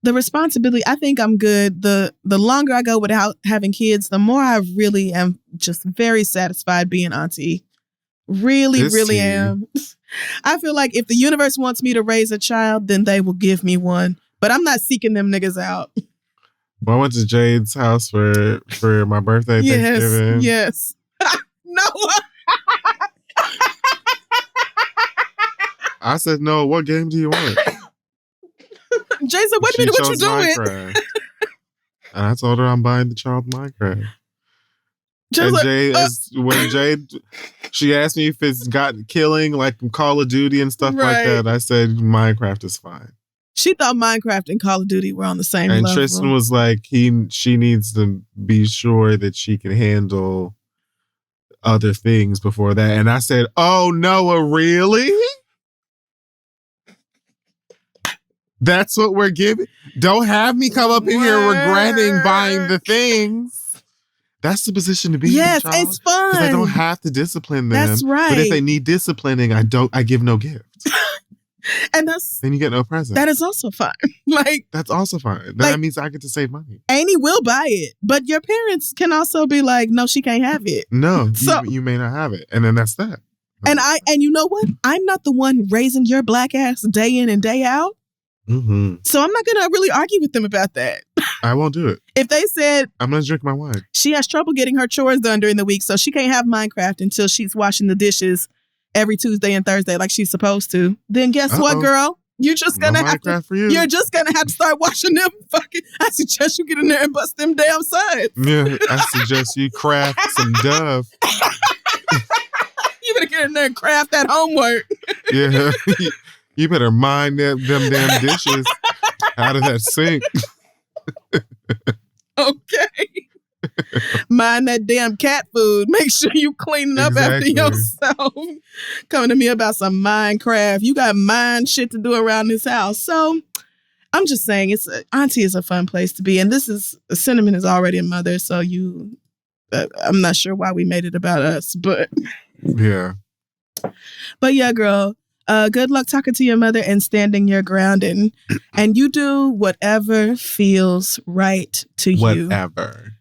the responsibility, I think I'm good. The longer I go without having kids, the more I really am just very satisfied being auntie. Really am. I feel like if the universe wants me to raise a child, then they will give me one. But I'm not seeking them niggas out. Well, I went to Jade's house for my birthday, Thanksgiving. Yes. No. I said, no, what game do you want? Jay said, wait a minute, what you doing? And I told her I'm buying the child Minecraft. When Jade, she asked me if it's got killing like Call of Duty and stuff like that. I said, Minecraft is fine. She thought Minecraft and Call of Duty were on the same And level. Tristan was like, she needs to be sure that she can handle other things before that. And I said, oh, Noah, really? That's what we're giving? Don't have me come up in here regretting buying the things. That's the position to be in, yes, child. it's fun. Because I don't have to discipline them. That's right. But if they need disciplining, I give no gift. And then you get no present. That is also fine. Like, that's also fine. That means I get to save money. Amy will buy it, but your parents can also be like, no, she can't have it. No, so, you may not have it. And then that's that. And you know what? I'm not the one raising your black ass day in and day out. Mm-hmm. So I'm not going to really argue with them about that. I won't do it. If they said, I'm going to drink my wine. She has trouble getting her chores done during the week, so she can't have Minecraft until she's washing the dishes every Tuesday and Thursday like she's supposed to. Then guess what, girl? You're just going to have to, you're just going to have to start washing them fucking, I suggest you get in there and bust them damn sides. Yeah, I suggest you craft some Dove. You better get in there and craft that homework. Yeah. You better mind them damn dishes out of that sink. Okay. Mind that damn cat food. Make sure you clean up after yourself. Coming to me about some Minecraft. You got mind shit to do around this house. So I'm just saying, Auntie is a fun place to be. And Cinnamon is already a mother. So I'm not sure why we made it about us, but. Yeah. But yeah, girl. Good luck talking to your mother and standing your ground, and you do whatever feels right to you. Whatever.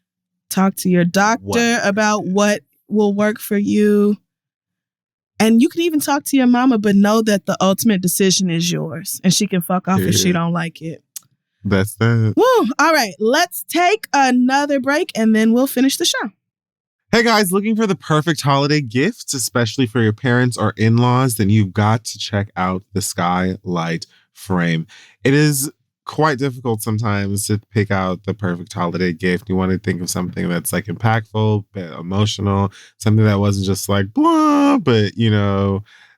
Talk to your doctor about what will work for you. And you can even talk to your mama, but know that the ultimate decision is yours. And she can fuck off if she don't like it. That's that. Woo! All right, let's take another break and then we'll finish the show. Hey guys, looking for the perfect holiday gifts, especially for your parents or in-laws, then you've got to check out the Skylight Frame. It is quite difficult sometimes to pick out the perfect holiday gift. You want to think of something that's like impactful, but emotional, something that wasn't just like blah, but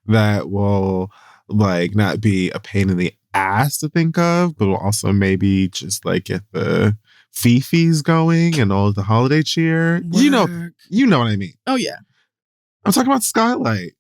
that will like not be a pain in the ass to think of, but will also maybe just like get the fifis going and all of the holiday cheer. Work. You know what I mean. Oh yeah. I'm talking about Skylight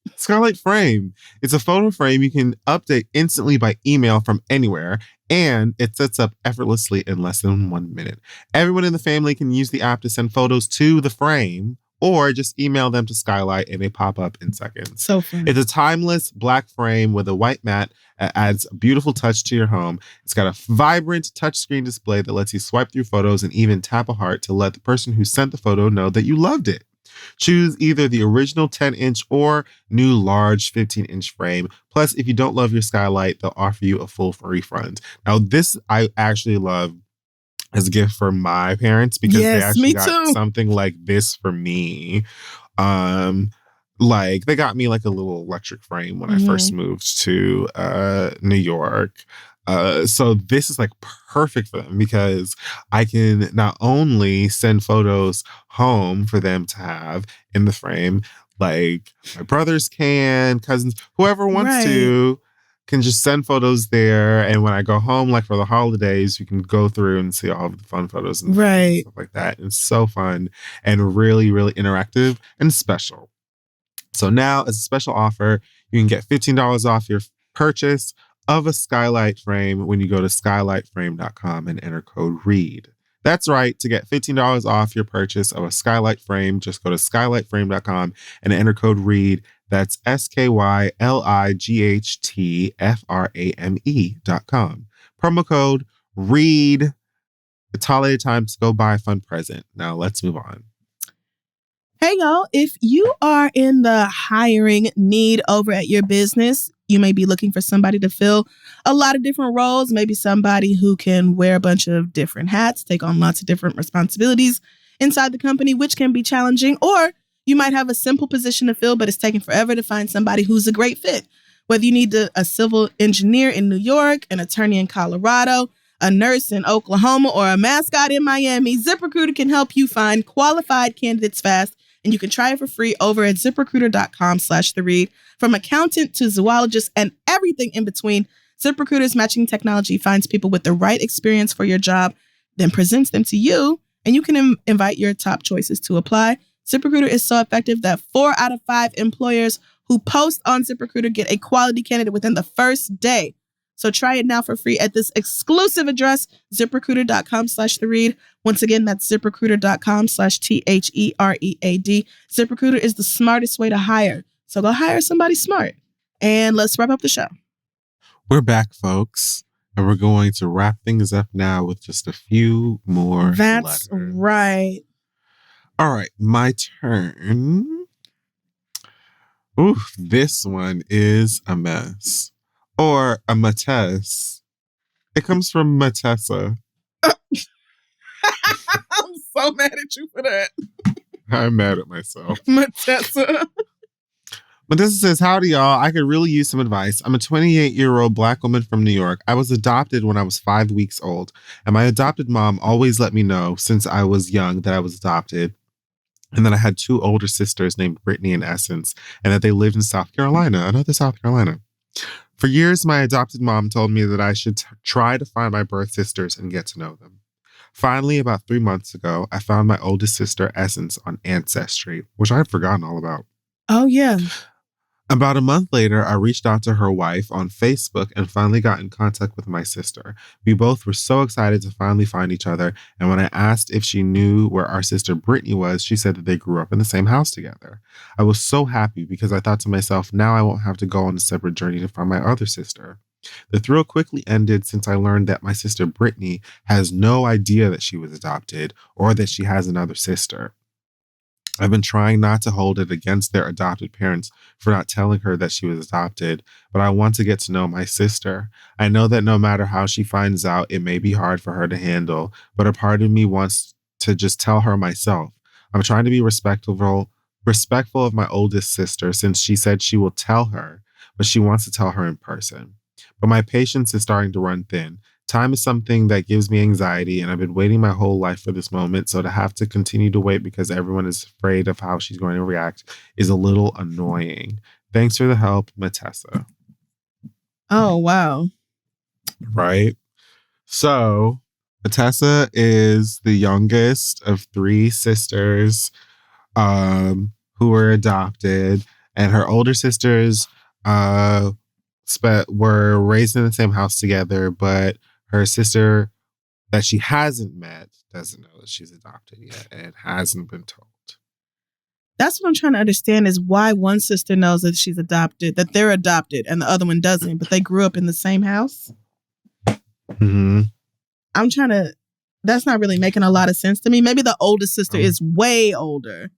Frame. It's a photo frame you can update instantly by email from anywhere, and it sets up effortlessly in less than 1 minute. Everyone in the family can use the app to send photos to the frame, or just email them to Skylight and they pop up in seconds. So fun. It's a timeless black frame with a white mat that adds a beautiful touch to your home. It's got a vibrant touchscreen display that lets you swipe through photos and even tap a heart to let the person who sent the photo know that you loved it. Choose either the original 10-inch or new large 15-inch frame. Plus, if you don't love your Skylight, they'll offer you a full refund. Now, this I actually love as a gift for my parents because they actually got something like this for me. Like they got me like a little electric frame when I first moved to New York. So this is like perfect for them because I can not only send photos home for them to have in the frame, like my brothers can, cousins, whoever wants to can just send photos there. And when I go home, like for the holidays, you can go through and see all of the fun photos and stuff like that. It's so fun and really, really interactive and special. So now as a special offer, you can get $15 off your purchase of a Skylight frame when you go to skylightframe.com and enter code READ. That's right. To get $15 off your purchase of a Skylight frame, just go to skylightframe.com and enter code READ. That's SKYLIGHTFRAME.com. Promo code READ. It's holiday time to go buy a fun present. Now let's move on. Hey, y'all. If you are in the hiring need over at your business, you may be looking for somebody to fill a lot of different roles, maybe somebody who can wear a bunch of different hats, take on lots of different responsibilities inside the company, which can be challenging. Or you might have a simple position to fill, but it's taking forever to find somebody who's a great fit. Whether you need a civil engineer in New York, an attorney in Colorado, a nurse in Oklahoma, or a mascot in Miami, ZipRecruiter can help you find qualified candidates fast. And you can try it for free over at ZipRecruiter.com/theread. From accountant to zoologist and everything in between, ZipRecruiter's matching technology finds people with the right experience for your job, then presents them to you, and you can invite your top choices to apply. ZipRecruiter is so effective that 4 out of 5 employers who post on ZipRecruiter get a quality candidate within the first day. So try it now for free at this exclusive address, ZipRecruiter.com/theread. Once again, that's ZipRecruiter.com/THEREAD. ZipRecruiter is the smartest way to hire. So go hire somebody smart. And let's wrap up the show. We're back, folks. And we're going to wrap things up now with just a few more That's letters. right. All right, my turn. Ooh, this one is a mess. Or a Matess. It comes from Matessa. I'm so mad at you for that. I'm mad at myself. Matessa. Matessa says, howdy, y'all. I could really use some advice. I'm a 28-year-old Black woman from New York. I was adopted when I was 5 weeks old, and my adopted mom always let me know since I was young that I was adopted, and that I had 2 older sisters named Brittany and Essence, and that they lived in South Carolina, another South Carolina. For years, my adopted mom told me that I should try to find my birth sisters and get to know them. Finally, about 3 months ago, I found my oldest sister, Essence, on Ancestry, which I had forgotten all about. Oh, yeah. About a month later, I reached out to her wife on Facebook and finally got in contact with my sister. We both were so excited to finally find each other, and when I asked if she knew where our sister Brittany was, she said that they grew up in the same house together. I was so happy because I thought to myself, now I won't have to go on a separate journey to find my other sister. The thrill quickly ended since I learned that my sister Brittany has no idea that she was adopted or that she has another sister. I've been trying not to hold it against their adopted parents for not telling her that she was adopted, but I want to get to know my sister. I know that no matter how she finds out, it may be hard for her to handle, but a part of me wants to just tell her myself. I'm trying to be respectful of my oldest sister since she said she will tell her, but she wants to tell her in person. But my patience is starting to run thin. Time is something that gives me anxiety, and I've been waiting my whole life for this moment, so to have to continue to wait because everyone is afraid of how she's going to react is a little annoying. Thanks for the help, Matessa. Oh, wow. Right? So, Matessa is the youngest of 3 sisters who were adopted, and her older sisters were raised in the same house together, but her sister that she hasn't met doesn't know that she's adopted yet and hasn't been told. That's what I'm trying to understand is why one sister knows that she's adopted, that they're adopted, and the other one doesn't, but they grew up in the same house. Mm-hmm. That's not really making a lot of sense to me. Maybe the oldest sister is way older.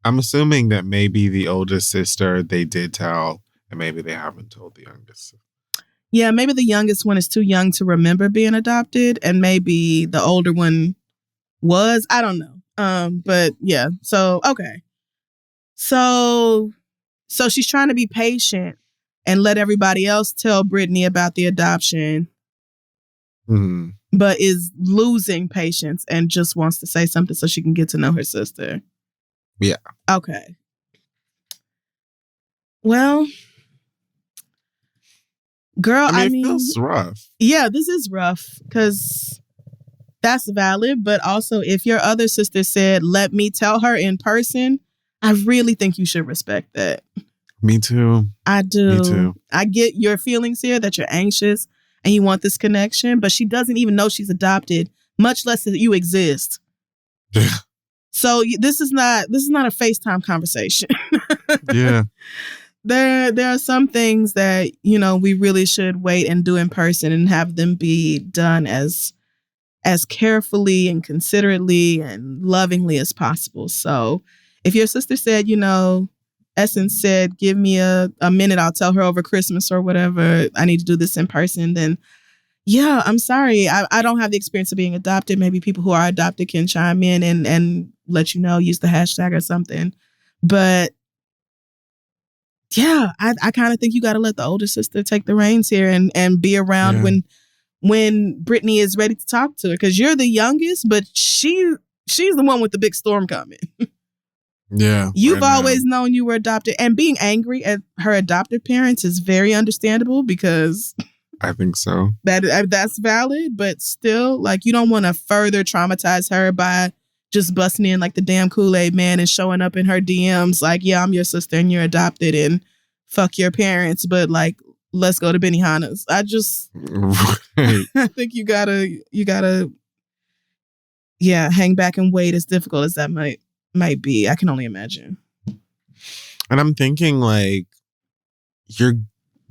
I'm assuming that maybe the oldest sister they did tell, and maybe they haven't told the youngest. Yeah, maybe the youngest one is too young to remember being adopted, and maybe the older one was. I don't know. But yeah. So okay. So she's trying to be patient and let everybody else tell Brittany about the adoption, but is losing patience and just wants to say something so she can get to know her sister. Yeah. Okay. Well. Girl, I mean, it feels rough. Yeah, this is rough because that's valid. But also, if your other sister said, let me tell her in person, I really think you should respect that. Me too. I do. Me too. I get your feelings here that you're anxious and you want this connection, but she doesn't even know she's adopted, much less that you exist. So this is not a FaceTime conversation. Yeah. There are some things that, we really should wait and do in person and have them be done as carefully and considerately and lovingly as possible. So if your sister said, Essence said, give me a minute, I'll tell her over Christmas or whatever, I need to do this in person, then yeah, I'm sorry. I don't have the experience of being adopted. Maybe people who are adopted can chime in and let you know, use the hashtag or something. But yeah, I kind of think you got to let the older sister take the reins here and be around when Brittany is ready to talk to her, because you're the youngest, but she's the one with the big storm coming. Yeah. You've always known you were adopted, and being angry at her adopted parents is very understandable because I think so. That's valid, but still, like, you don't want to further traumatize her by just busting in like the damn Kool-Aid man and showing up in her DMs like, yeah, I'm your sister and you're adopted and fuck your parents, but like, let's go to Benihana's. Right. I think you gotta, yeah, hang back and wait, as difficult as that might be. I can only imagine. And I'm thinking, like, you're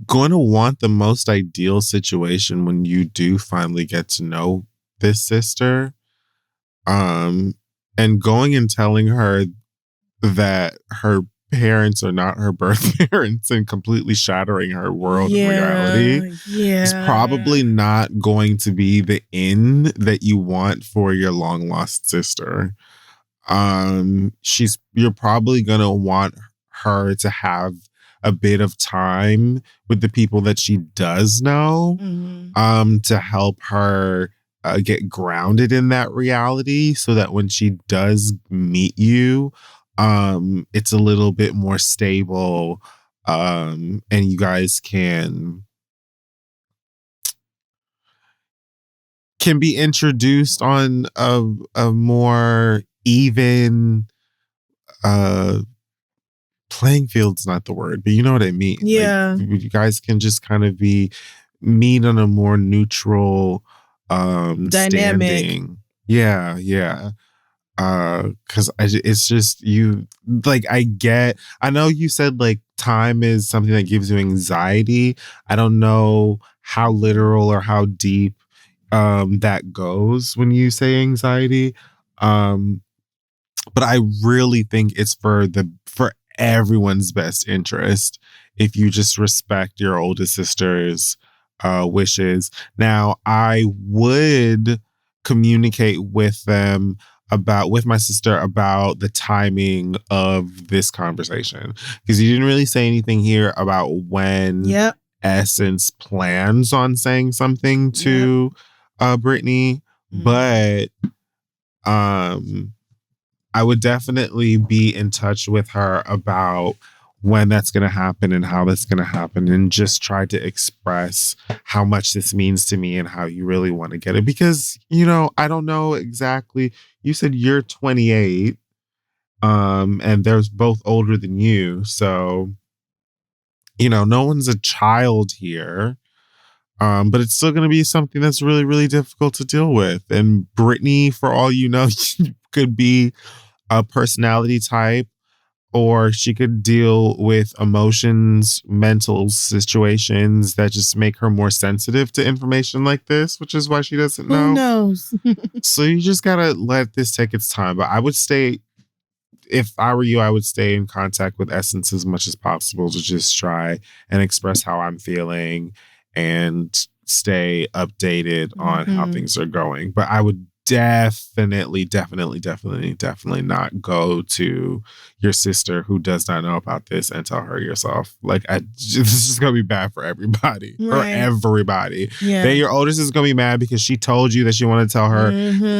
going to want the most ideal situation when you do finally get to know this sister. And going and telling her that her parents are not her birth parents and completely shattering her world of reality is probably not going to be the end that you want for your long lost sister. You're probably gonna want her to have a bit of time with the people that she does know, to help her get grounded in that reality, so that when she does meet you, it's a little bit more stable, and you guys can be introduced on a more even playing field's not the word, but you know what I mean. Yeah. Like, you guys can just kind of meet on a more neutral dynamic standing. Yeah. Because it's just you, like, I know you said like time is something that gives you anxiety. I don't know how literal or how deep that goes when you say anxiety. But I really think it's for everyone's best interest if you just respect your oldest sister's wishes. Now, I would communicate with my sister about the timing of this conversation, because you didn't really say anything here about when Essence plans on saying something to Brittany, but I would definitely be in touch with her about when that's going to happen and how that's going to happen, and just try to express how much this means to me and how you really want to get it. Because, I don't know exactly. You said you're 28, and they're both older than you. So, no one's a child here. But it's still going to be something that's really, really difficult to deal with. And Brittany, for all you know, could be a personality type, or she could deal with emotions, mental situations that just make her more sensitive to information like this, which is why she doesn't know. Who knows? So you just got to let this take its time. But I would stay, if I were you, I would stay in contact with Essence as much as possible to just try and express how I'm feeling and stay updated on how things are going. But I would definitely not go to your sister who does not know about this and tell her yourself. Like, this is gonna be bad for everybody. Right. Or everybody. Yeah. Then your oldest is gonna be mad because she told you that she wanted to tell her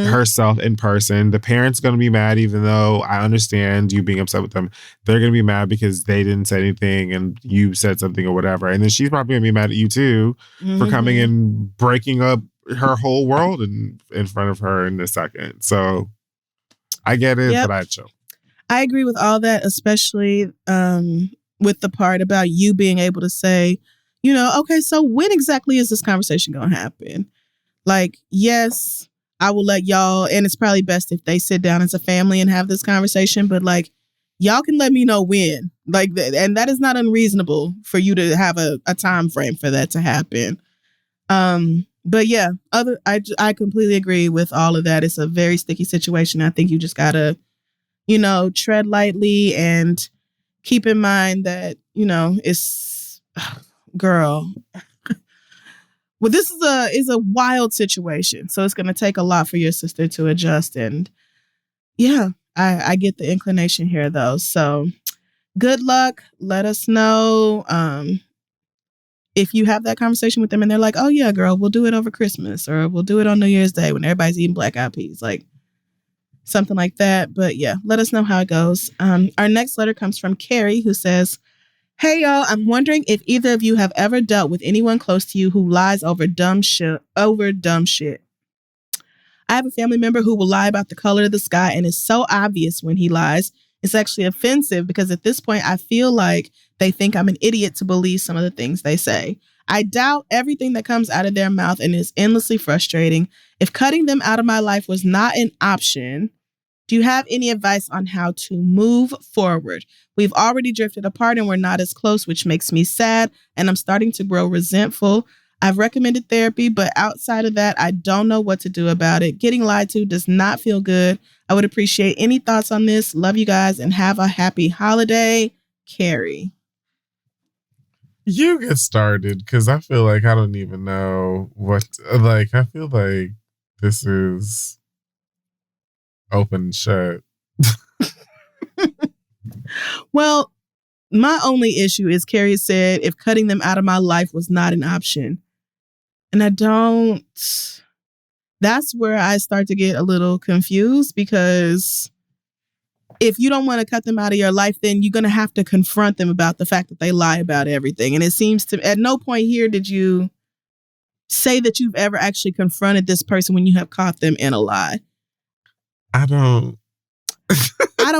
herself in person. The parents gonna be mad, even though I understand you being upset with them. They're gonna be mad because they didn't say anything and you said something or whatever. And then she's probably gonna be mad at you too for coming and breaking up her whole world in front of her in a second. So I get it, but I'd chill. I agree with all that, especially with the part about you being able to say, okay, so when exactly is this conversation going to happen? Like, yes, I will let y'all, and it's probably best if they sit down as a family and have this conversation, but like, y'all can let me know when. Like, and that is not unreasonable for you to have a time frame for that to happen. But yeah, I completely agree with all of that. It's a very sticky situation. I think you just gotta, tread lightly and keep in mind that, it's girl. Well, this is a wild situation. So it's gonna take a lot for your sister to adjust. And yeah, I get the inclination here though. So good luck. Let us know. If you have that conversation with them and they're like, oh yeah, girl, we'll do it over Christmas, or we'll do it on New Year's Day when everybody's eating Black Eyed Peas, like something like that. But yeah, let us know how it goes. Our next letter comes from Carrie, who says, Hey y'all, I'm wondering if either of you have ever dealt with anyone close to you who lies over dumb shit. I have a family member who will lie about the color of the sky, and it's so obvious when he lies. It's actually offensive because at this point I feel like they think I'm an idiot to believe some of the things they say. I doubt everything that comes out of their mouth, and it's endlessly frustrating. If cutting them out of my life was not an option, do you have any advice on how to move forward? We've already drifted apart and we're not as close, which makes me sad, and I'm starting to grow resentful. I've recommended therapy, but outside of that, I don't know what to do about it. Getting lied to does not feel good. I would appreciate any thoughts on this. Love you guys and have a happy holiday. Carrie. You get started, because I feel like I don't even know what, I feel like this is open and shut. Well, my only issue is Carrie said if cutting them out of my life was not an option. And that's where I start to get a little confused, because if you don't want to cut them out of your life, then you're going to have to confront them about the fact that they lie about everything. And it seems to, at no point here did you say that you've ever actually confronted this person when you have caught them in a lie. I don't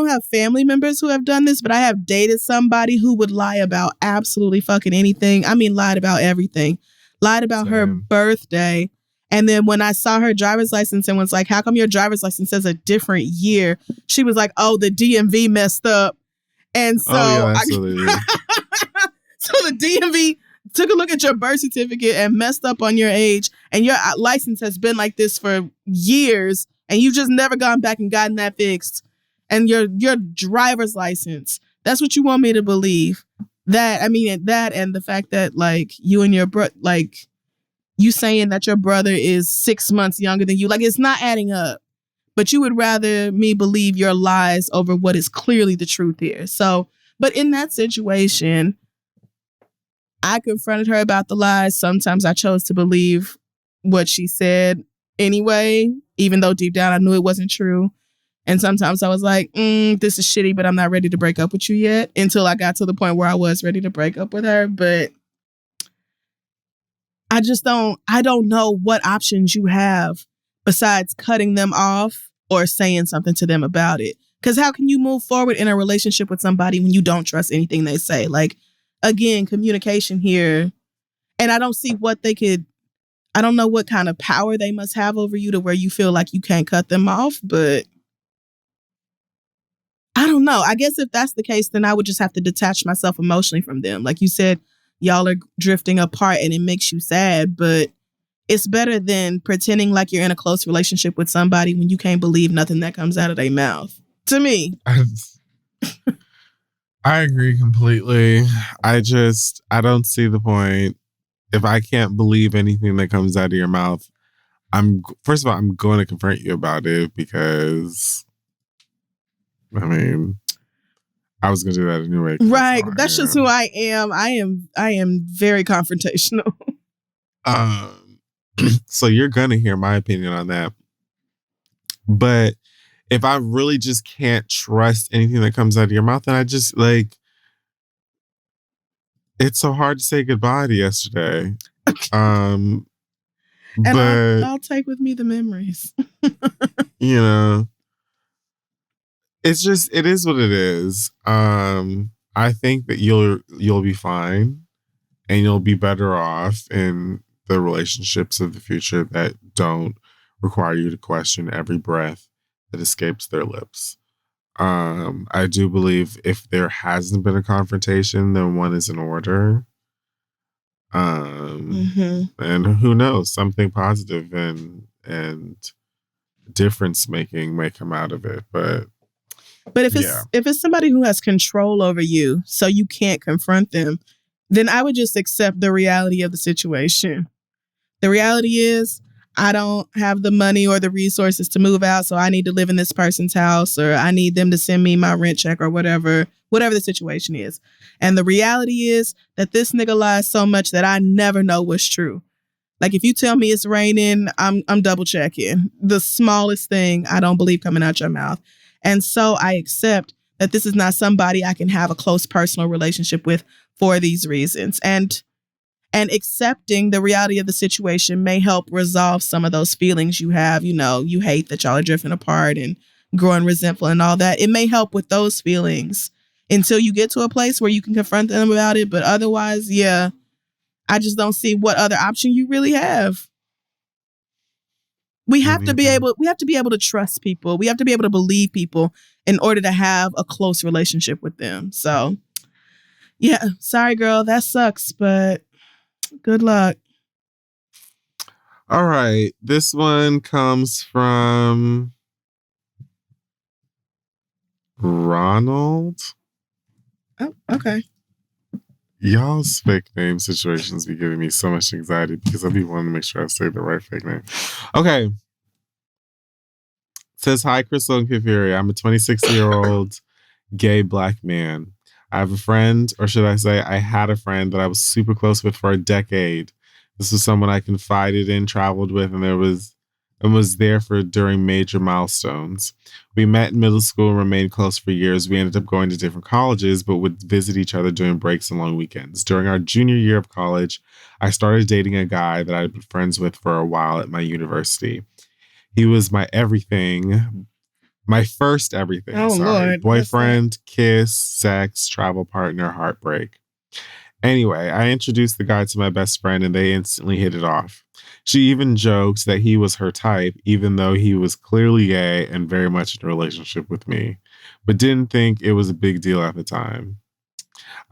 have family members who have done this, but I have dated somebody who would lie about absolutely fucking anything. I mean, lied about everything. Lied about her birthday. And then when I saw her driver's license and was like, how come your driver's license says a different year? She was like, oh, the DMV messed up. And so, so the DMV took a look at your birth certificate and messed up on your age. And your license has been like this for years. And you've just never gone back and gotten that fixed. And your driver's license, that's what you want me to believe. That and the fact that like you and your you saying that your brother is 6 months younger than you, like it's not adding up. But you would rather me believe your lies over what is clearly the truth here. So, but in that situation, I confronted her about the lies. Sometimes I chose to believe what she said anyway, even though deep down I knew it wasn't true. And sometimes I was like, this is shitty, but I'm not ready to break up with you yet, until I got to the point where I was ready to break up with her. But I don't know what options you have besides cutting them off or saying something to them about it. Because how can you move forward in a relationship with somebody when you don't trust anything they say? Like, again, communication here. And I don't see I don't know what kind of power they must have over you to where you feel like you can't cut them off, but I don't know. I guess if that's the case, then I would just have to detach myself emotionally from them. Like you said, y'all are drifting apart and it makes you sad, but it's better than pretending like you're in a close relationship with somebody when you can't believe nothing that comes out of their mouth. To me. I agree completely. I don't see the point. If I can't believe anything that comes out of your mouth, first of all, I'm going to confront you about it, because I mean, I was going to do that anyway. Right. That's just who I am. I am very confrontational. So you're going to hear my opinion on that. But if I really just can't trust anything that comes out of your mouth, then I just it's so hard to say goodbye to yesterday. And but I'll take with me the memories. You know, it is what it is. I think that you'll be fine, and you'll be better off in the relationships of the future that don't require you to question every breath that escapes their lips. I do believe if there hasn't been a confrontation, then one is in order. And who knows, something positive and difference making may come out of it. But if it's somebody who has control over you, so you can't confront them, then I would just accept the reality of the situation. The reality is, I don't have the money or the resources to move out, so I need to live in this person's house, or I need them to send me my rent check, or whatever the situation is. And the reality is that this nigga lies so much that I never know what's true. Like, if you tell me it's raining, I'm double checking. The smallest thing I don't believe coming out your mouth. And so I accept that this is not somebody I can have a close personal relationship with. for these reasons. And accepting the reality of the situation may help resolve some of those feelings you have. You hate that y'all are drifting apart and growing resentful and all that. It may help with those feelings until you get to a place where you can confront them about it. But otherwise, yeah, I just don't see what other option you really have. We have to be able to trust people. We have to be able to believe people in order to have a close relationship with them. So, yeah, sorry, girl, that sucks, but good luck. All right. This one comes from Ronald. Oh, okay. Y'all's fake name situations be giving me so much anxiety because I be wanting to make sure I say the right fake name. Okay. Says, hi, Crystal and Kafiri. I'm a 26-year-old gay black man. I have a friend, or should I say, I had a friend that I was super close with for a decade. This was someone I confided in, traveled with, and was there for during major milestones. We met in middle school and remained close for years. We ended up going to different colleges, but would visit each other during breaks and long weekends. During our junior year of college, I started dating a guy that I'd been friends with for a while at my university. He was my everything. My first everything. Oh, Lord. Boyfriend, kiss, sex, travel partner, heartbreak. Anyway, I introduced the guy to my best friend and they instantly hit it off. She even joked that he was her type, even though he was clearly gay and very much in a relationship with me, but didn't think it was a big deal at the time.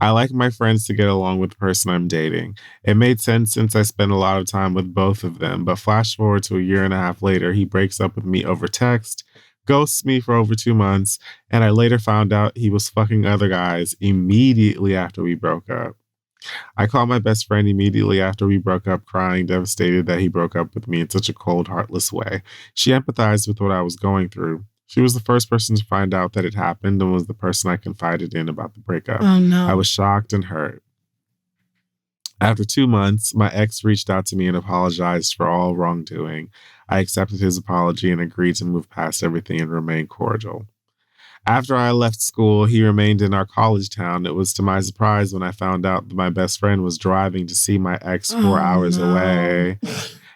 I like my friends to get along with the person I'm dating. It made sense since I spent a lot of time with both of them, but flash forward to a year and a half later, he breaks up with me over text, ghosts me for over 2 months, and I later found out he was fucking other guys immediately after we broke up. I called my best friend immediately after we broke up, crying, devastated that he broke up with me in such a cold, heartless way. She empathized with what I was going through. She was the first person to find out that it happened and was the person I confided in about the breakup. Oh, no. I was shocked and hurt. After 2 months, my ex reached out to me and apologized for all wrongdoing. I accepted his apology and agreed to move past everything and remain cordial. After I left school, he remained in our college town. It was to my surprise when I found out that my best friend was driving to see my ex 4 hours away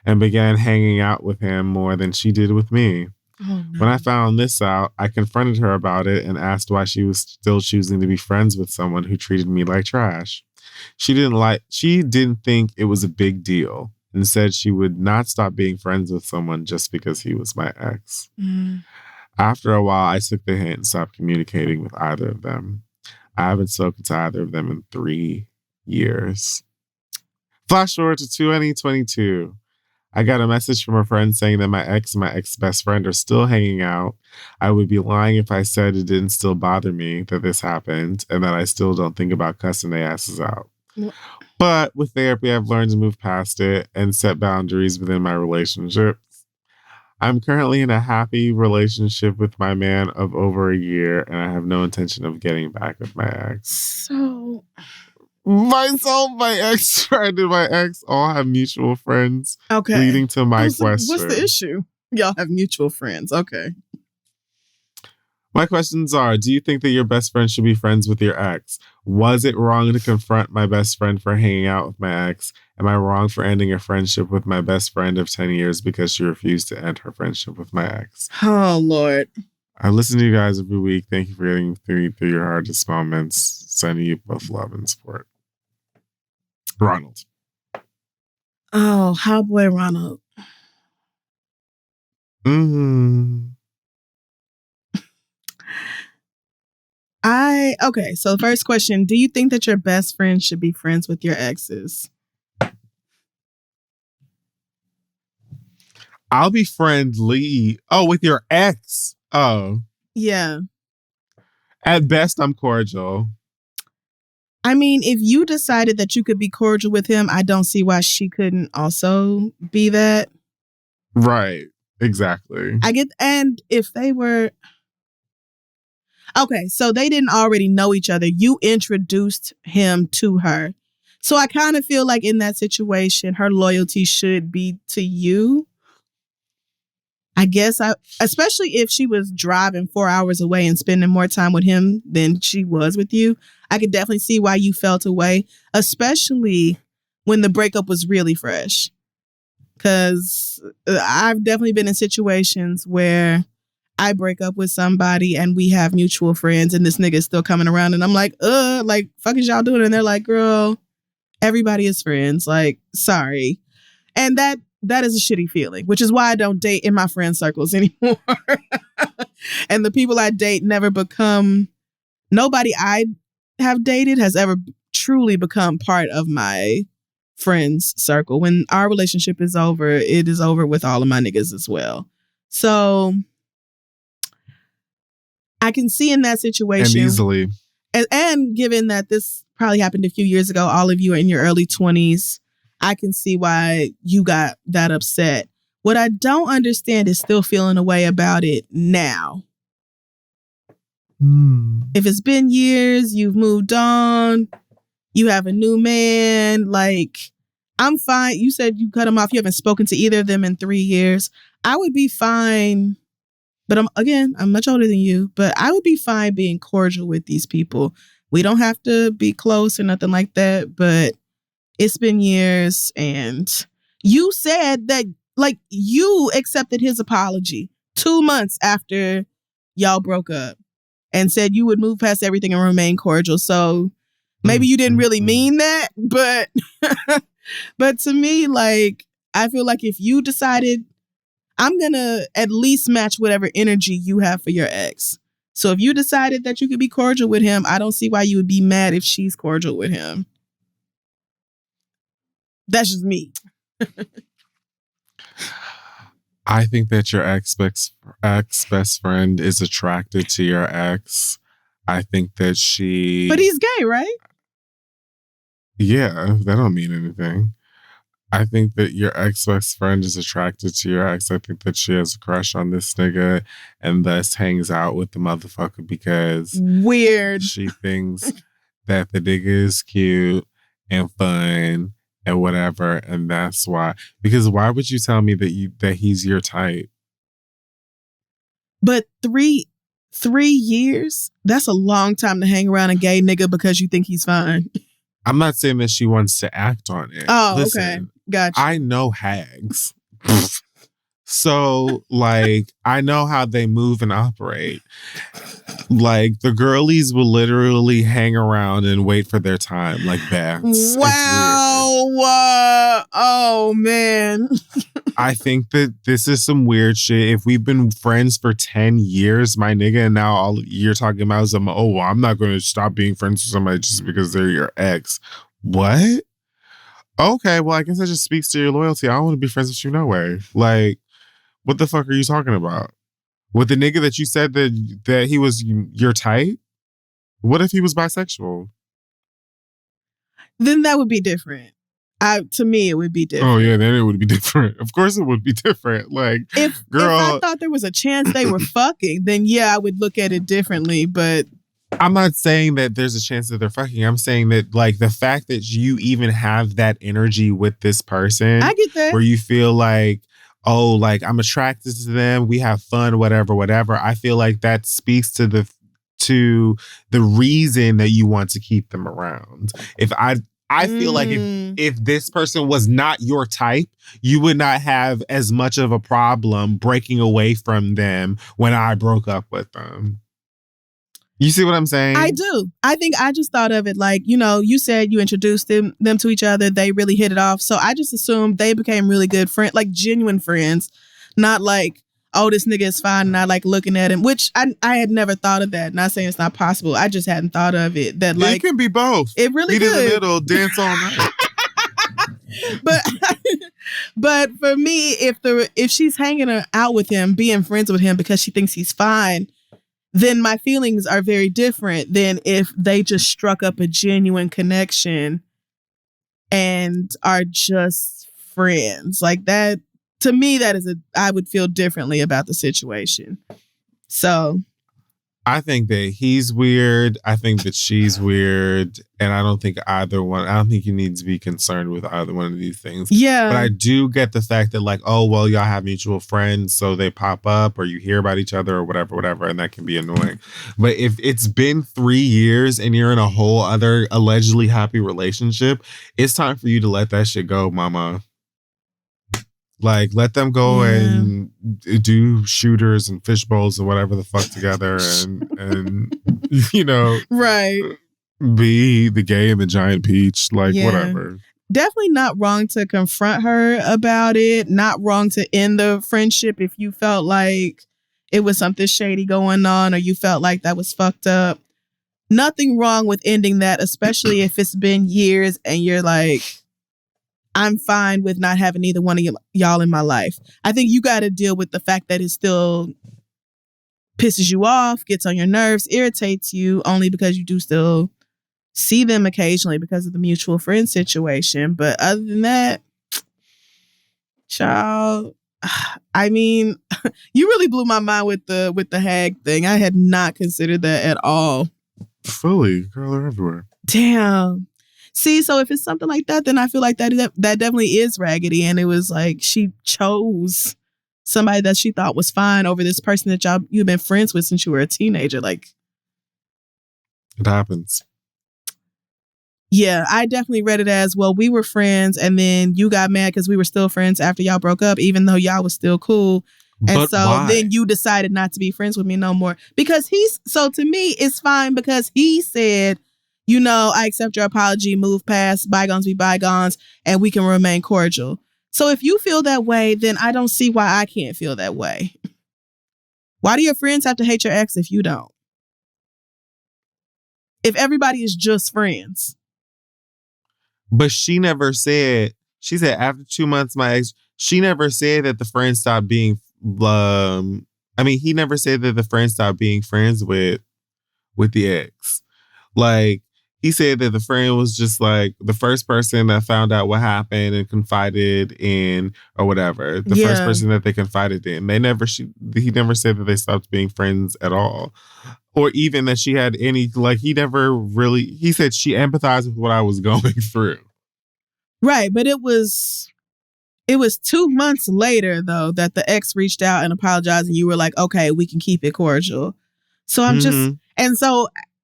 and began hanging out with him more than she did with me. Oh, no. When I found this out, I confronted her about it and asked why she was still choosing to be friends with someone who treated me like trash. She didn't think it was a big deal and said she would not stop being friends with someone just because he was my ex. After a while, I took the hint and stopped communicating with either of them. I haven't spoken to either of them in 3 years. Flash forward to 2022. I got a message from a friend saying that my ex and my ex-best friend are still hanging out. I would be lying if I said it didn't still bother me that this happened and that I still don't think about cussing their asses out. But with therapy, I've learned to move past it and set boundaries within my relationships. I'm currently in a happy relationship with my man of over a year, and I have no intention of getting back with my ex. So, Myself, my ex-friend, and my ex all have mutual friends. okay. Leading to my question. What's the issue? Y'all have mutual friends. Okay. My questions are, do you think that your best friend should be friends with your ex? Was it wrong to confront my best friend for hanging out with my ex? Am I wrong for ending a friendship with my best friend of 10 years because she refused to end her friendship with my ex? Oh, Lord. I listen to you guys every week. Thank you for getting through your hardest moments. Sending you both love and support. Ronald. Oh, how boy Ronald. Okay, so the first question, do you think that your best friend should be friends with your exes? I'll be friendly. Oh, with your ex. Oh. Yeah. At best, I'm cordial. I mean, if you decided that you could be cordial with him, I don't see why she couldn't also be that. Right. Exactly. And if they were... Okay, so they didn't already know each other. You introduced him to her. So I kind of feel like in that situation, her loyalty should be to you. I guess especially if she was driving 4 hours away and spending more time with him than she was with you, I could definitely see why you felt away, especially when the breakup was really fresh. Because I've definitely been in situations where I break up with somebody and we have mutual friends and this nigga is still coming around and I'm like, like, fuck is y'all doing? And they're like, girl, everybody is friends. Like, sorry. And that is a shitty feeling, which is why I don't date in my friend circles anymore. And the people I date never become, nobody I have dated has ever truly become part of my friends circle. When our relationship is over, it is over with all of my niggas as well. So I can see in that situation. And easily. And given that this probably happened a few years ago, all of you are in your early 20s, I can see why you got that upset. What I don't understand is still feeling a way about it now. If it's been years, you've moved on, you have a new man, like, I'm fine. You said you cut him off. You haven't spoken to either of them in 3 years. I would be fine. But I'm much older than you, but I would be fine being cordial with these people. We don't have to be close or nothing like that, but it's been years. And you said that, like, you accepted his apology 2 months after y'all broke up and said you would move past everything and remain cordial. So maybe you didn't really mean that, but but to me, like, I feel like if you decided, I'm going to at least match whatever energy you have for your ex. So if you decided that you could be cordial with him, I don't see why you would be mad if she's cordial with him. That's just me. I think that your ex best friend is attracted to your ex. I think that she... But he's gay, right? Yeah, that don't mean anything. I think that your ex-best friend is attracted to your ex. I think that she has a crush on this nigga and thus hangs out with the motherfucker because... Weird. She thinks that the nigga is cute and fun and whatever, and that's why. Because why would you tell me that he's your type? But 3 years? That's a long time to hang around a gay nigga because you think he's fine. I'm not saying that she wants to act on it. Oh, listen, okay. Gotcha. I know hags. So, like, I know how they move and operate. Like, the girlies will literally hang around and wait for their time, like bats. Wow. Oh, man. I think that this is some weird shit. If we've been friends for 10 years, my nigga, and now all you're talking about is, I'm not going to stop being friends with somebody just because they're your ex. What? Okay, well, I guess that just speaks to your loyalty. I don't want to be friends with you no way. Like, what the fuck are you talking about? With the nigga that you said that he was your type? What if he was bisexual? Then that would be different. To me, it would be different. Oh, yeah, then it would be different. Of course it would be different. Like, if I thought there was a chance they were fucking, then yeah, I would look at it differently, but... I'm not saying that there's a chance that they're fucking. I'm saying that, like, the fact that you even have that energy with this person... I get that. Where you feel like, oh, like, I'm attracted to them, we have fun, whatever. I feel like that speaks to the reason that you want to keep them around. I feel like if this person was not your type, you would not have as much of a problem breaking away from them when I broke up with them. You see what I'm saying? I do. I think I just thought of it like, you said you introduced them to each other. They really hit it off. So I just assumed they became really good friends, like genuine friends, not like, oh, this nigga is fine and I like looking at him, which I had never thought of that. Not saying it's not possible. I just hadn't thought of it. That like, it can be both. It really could. Meet in the middle, dance all night. But for me, if she's hanging out with him, being friends with him because she thinks he's fine, then my feelings are very different than if they just struck up a genuine connection and are just friends. Like that, to me, I would feel differently about the situation. So. I think that he's weird. I think that she's weird. And I don't think I don't think you need to be concerned with either one of these things. Yeah. But I do get the fact that like, oh, well, y'all have mutual friends. So they pop up or you hear about each other or whatever. And that can be annoying. But if it's been 3 years and you're in a whole other allegedly happy relationship, it's time for you to let that shit go, mama. Like, let them go and do shooters and fish bowls and whatever the fuck together and you know, right. Be the gay and the giant peach, like whatever. Definitely not wrong to confront her about it. Not wrong to end the friendship if you felt like it was something shady going on or you felt like that was fucked up. Nothing wrong with ending that, especially if it's been years and you're like, I'm fine with not having either one of y'all in my life. I think you got to deal with the fact that it still pisses you off, gets on your nerves, irritates you only because you do still see them occasionally because of the mutual friend situation. But other than that, child, I mean, you really blew my mind with the hag thing. I had not considered that at all. Fully, girl, they're everywhere. Damn. See, so if it's something like that, then I feel like that definitely is raggedy. And it was like she chose somebody that she thought was fine over this person that you've been friends with since you were a teenager. Like, it happens. Yeah, I definitely read it as, well, we were friends and then you got mad because we were still friends after y'all broke up, even though y'all was still cool. And but so why? Then you decided not to be friends with me no more. Because so to me, it's fine because he said, you know, I accept your apology, move past, bygones be bygones, and we can remain cordial. So if you feel that way, then I don't see why I can't feel that way. Why do your friends have to hate your ex if you don't? If everybody is just friends. But she never said, she said after 2 months, my ex, she never said that the friends stopped being, he never said that the friends stopped being friends with the ex. Like, he said that the friend was just like the first person that found out what happened and confided in or whatever. The first person that they confided in. He never said that they stopped being friends at all. Or even that she had any, like, he said she empathized with what I was going through. Right. But it was 2 months later, though, that the ex reached out and apologized and you were like, okay, we can keep it cordial. So I'm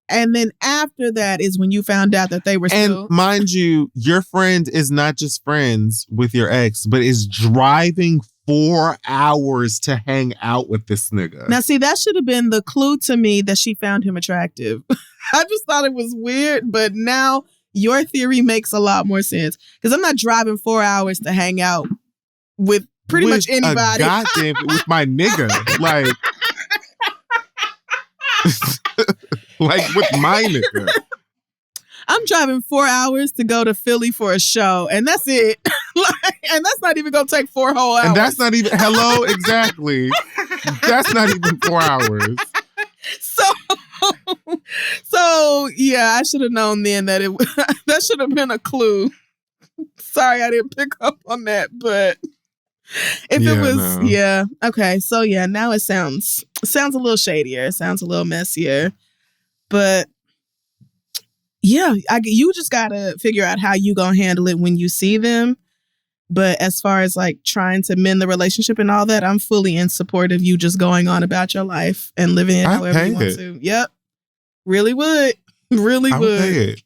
and then after that is when you found out that they were still. And mind you, your friend is not just friends with your ex, but is driving 4 hours to hang out with this nigga. Now, see, that should have been the clue to me that she found him attractive. I just thought it was weird, but now your theory makes a lot more sense. Because I'm not driving 4 hours to hang out with pretty much anybody. Goddamn, with my nigga. Like... like with my nigga. I'm driving 4 hours to go to Philly for a show, and that's it. And that's not even gonna take 4 whole hours. And that's not even exactly. That's not even 4 hours. So yeah, I should have known then that that should have been a clue. Sorry, I didn't pick up on that, but okay. So yeah, now it sounds a little shadier. It sounds a little messier. But yeah, you just gotta figure out how you gonna handle it when you see them. But as far as like trying to mend the relationship and all that, I'm fully in support of you just going on about your life and living it however you want to. Yep, really would, really would. Pay it.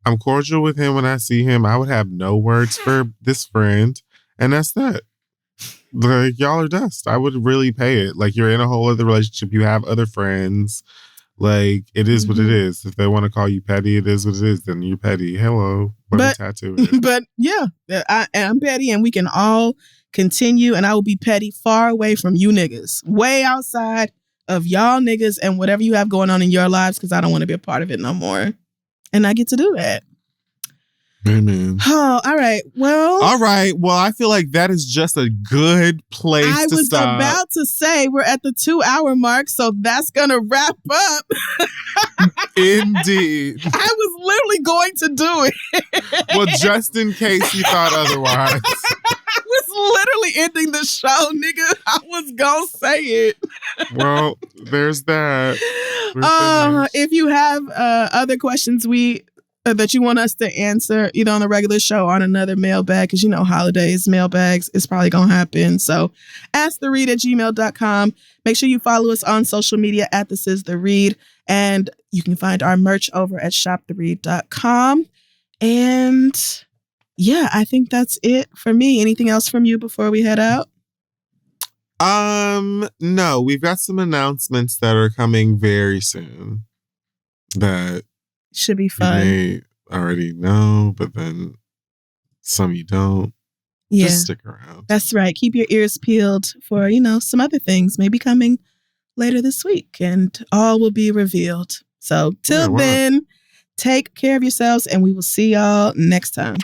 I'm cordial with him when I see him. I would have no words for this friend, and that's that. Like, y'all are dust. I would really pay it. Like, you're in a whole other relationship. You have other friends. Like, it is what it is. If they want to call you petty, it is what it is. Then you're petty. Hello. Tattoo it. But yeah, I'm petty and we can all continue. And I will be petty far away from you niggas. Way outside of y'all niggas and whatever you have going on in your lives because I don't want to be a part of it no more. And I get to do that. Amen. Oh, all right. Well, I feel like that is just a good place to stop. I was about to say we're at the 2-hour mark, so that's going to wrap up. Indeed. I was literally going to do it. Well, just in case you thought otherwise. I was literally ending the show, nigga. I was gonna say it. Well, there's that. If you have other questions that you want us to answer, either on the regular show or on another mailbag, because holidays, mailbags is probably gonna happen. So asktheread@gmail.com. Make sure you follow us on social media at This Is The Read. And you can find our merch over at shoptheread.com. And yeah, I think that's it for me. Anything else from you before we head out? No, we've got some announcements that are coming very soon that should be fun. You may already know, but then some you don't. Yeah. Just stick around. That's right. Keep your ears peeled for, some other things maybe coming later this week, and all will be revealed. So till then, take care of yourselves, and we will see y'all next time.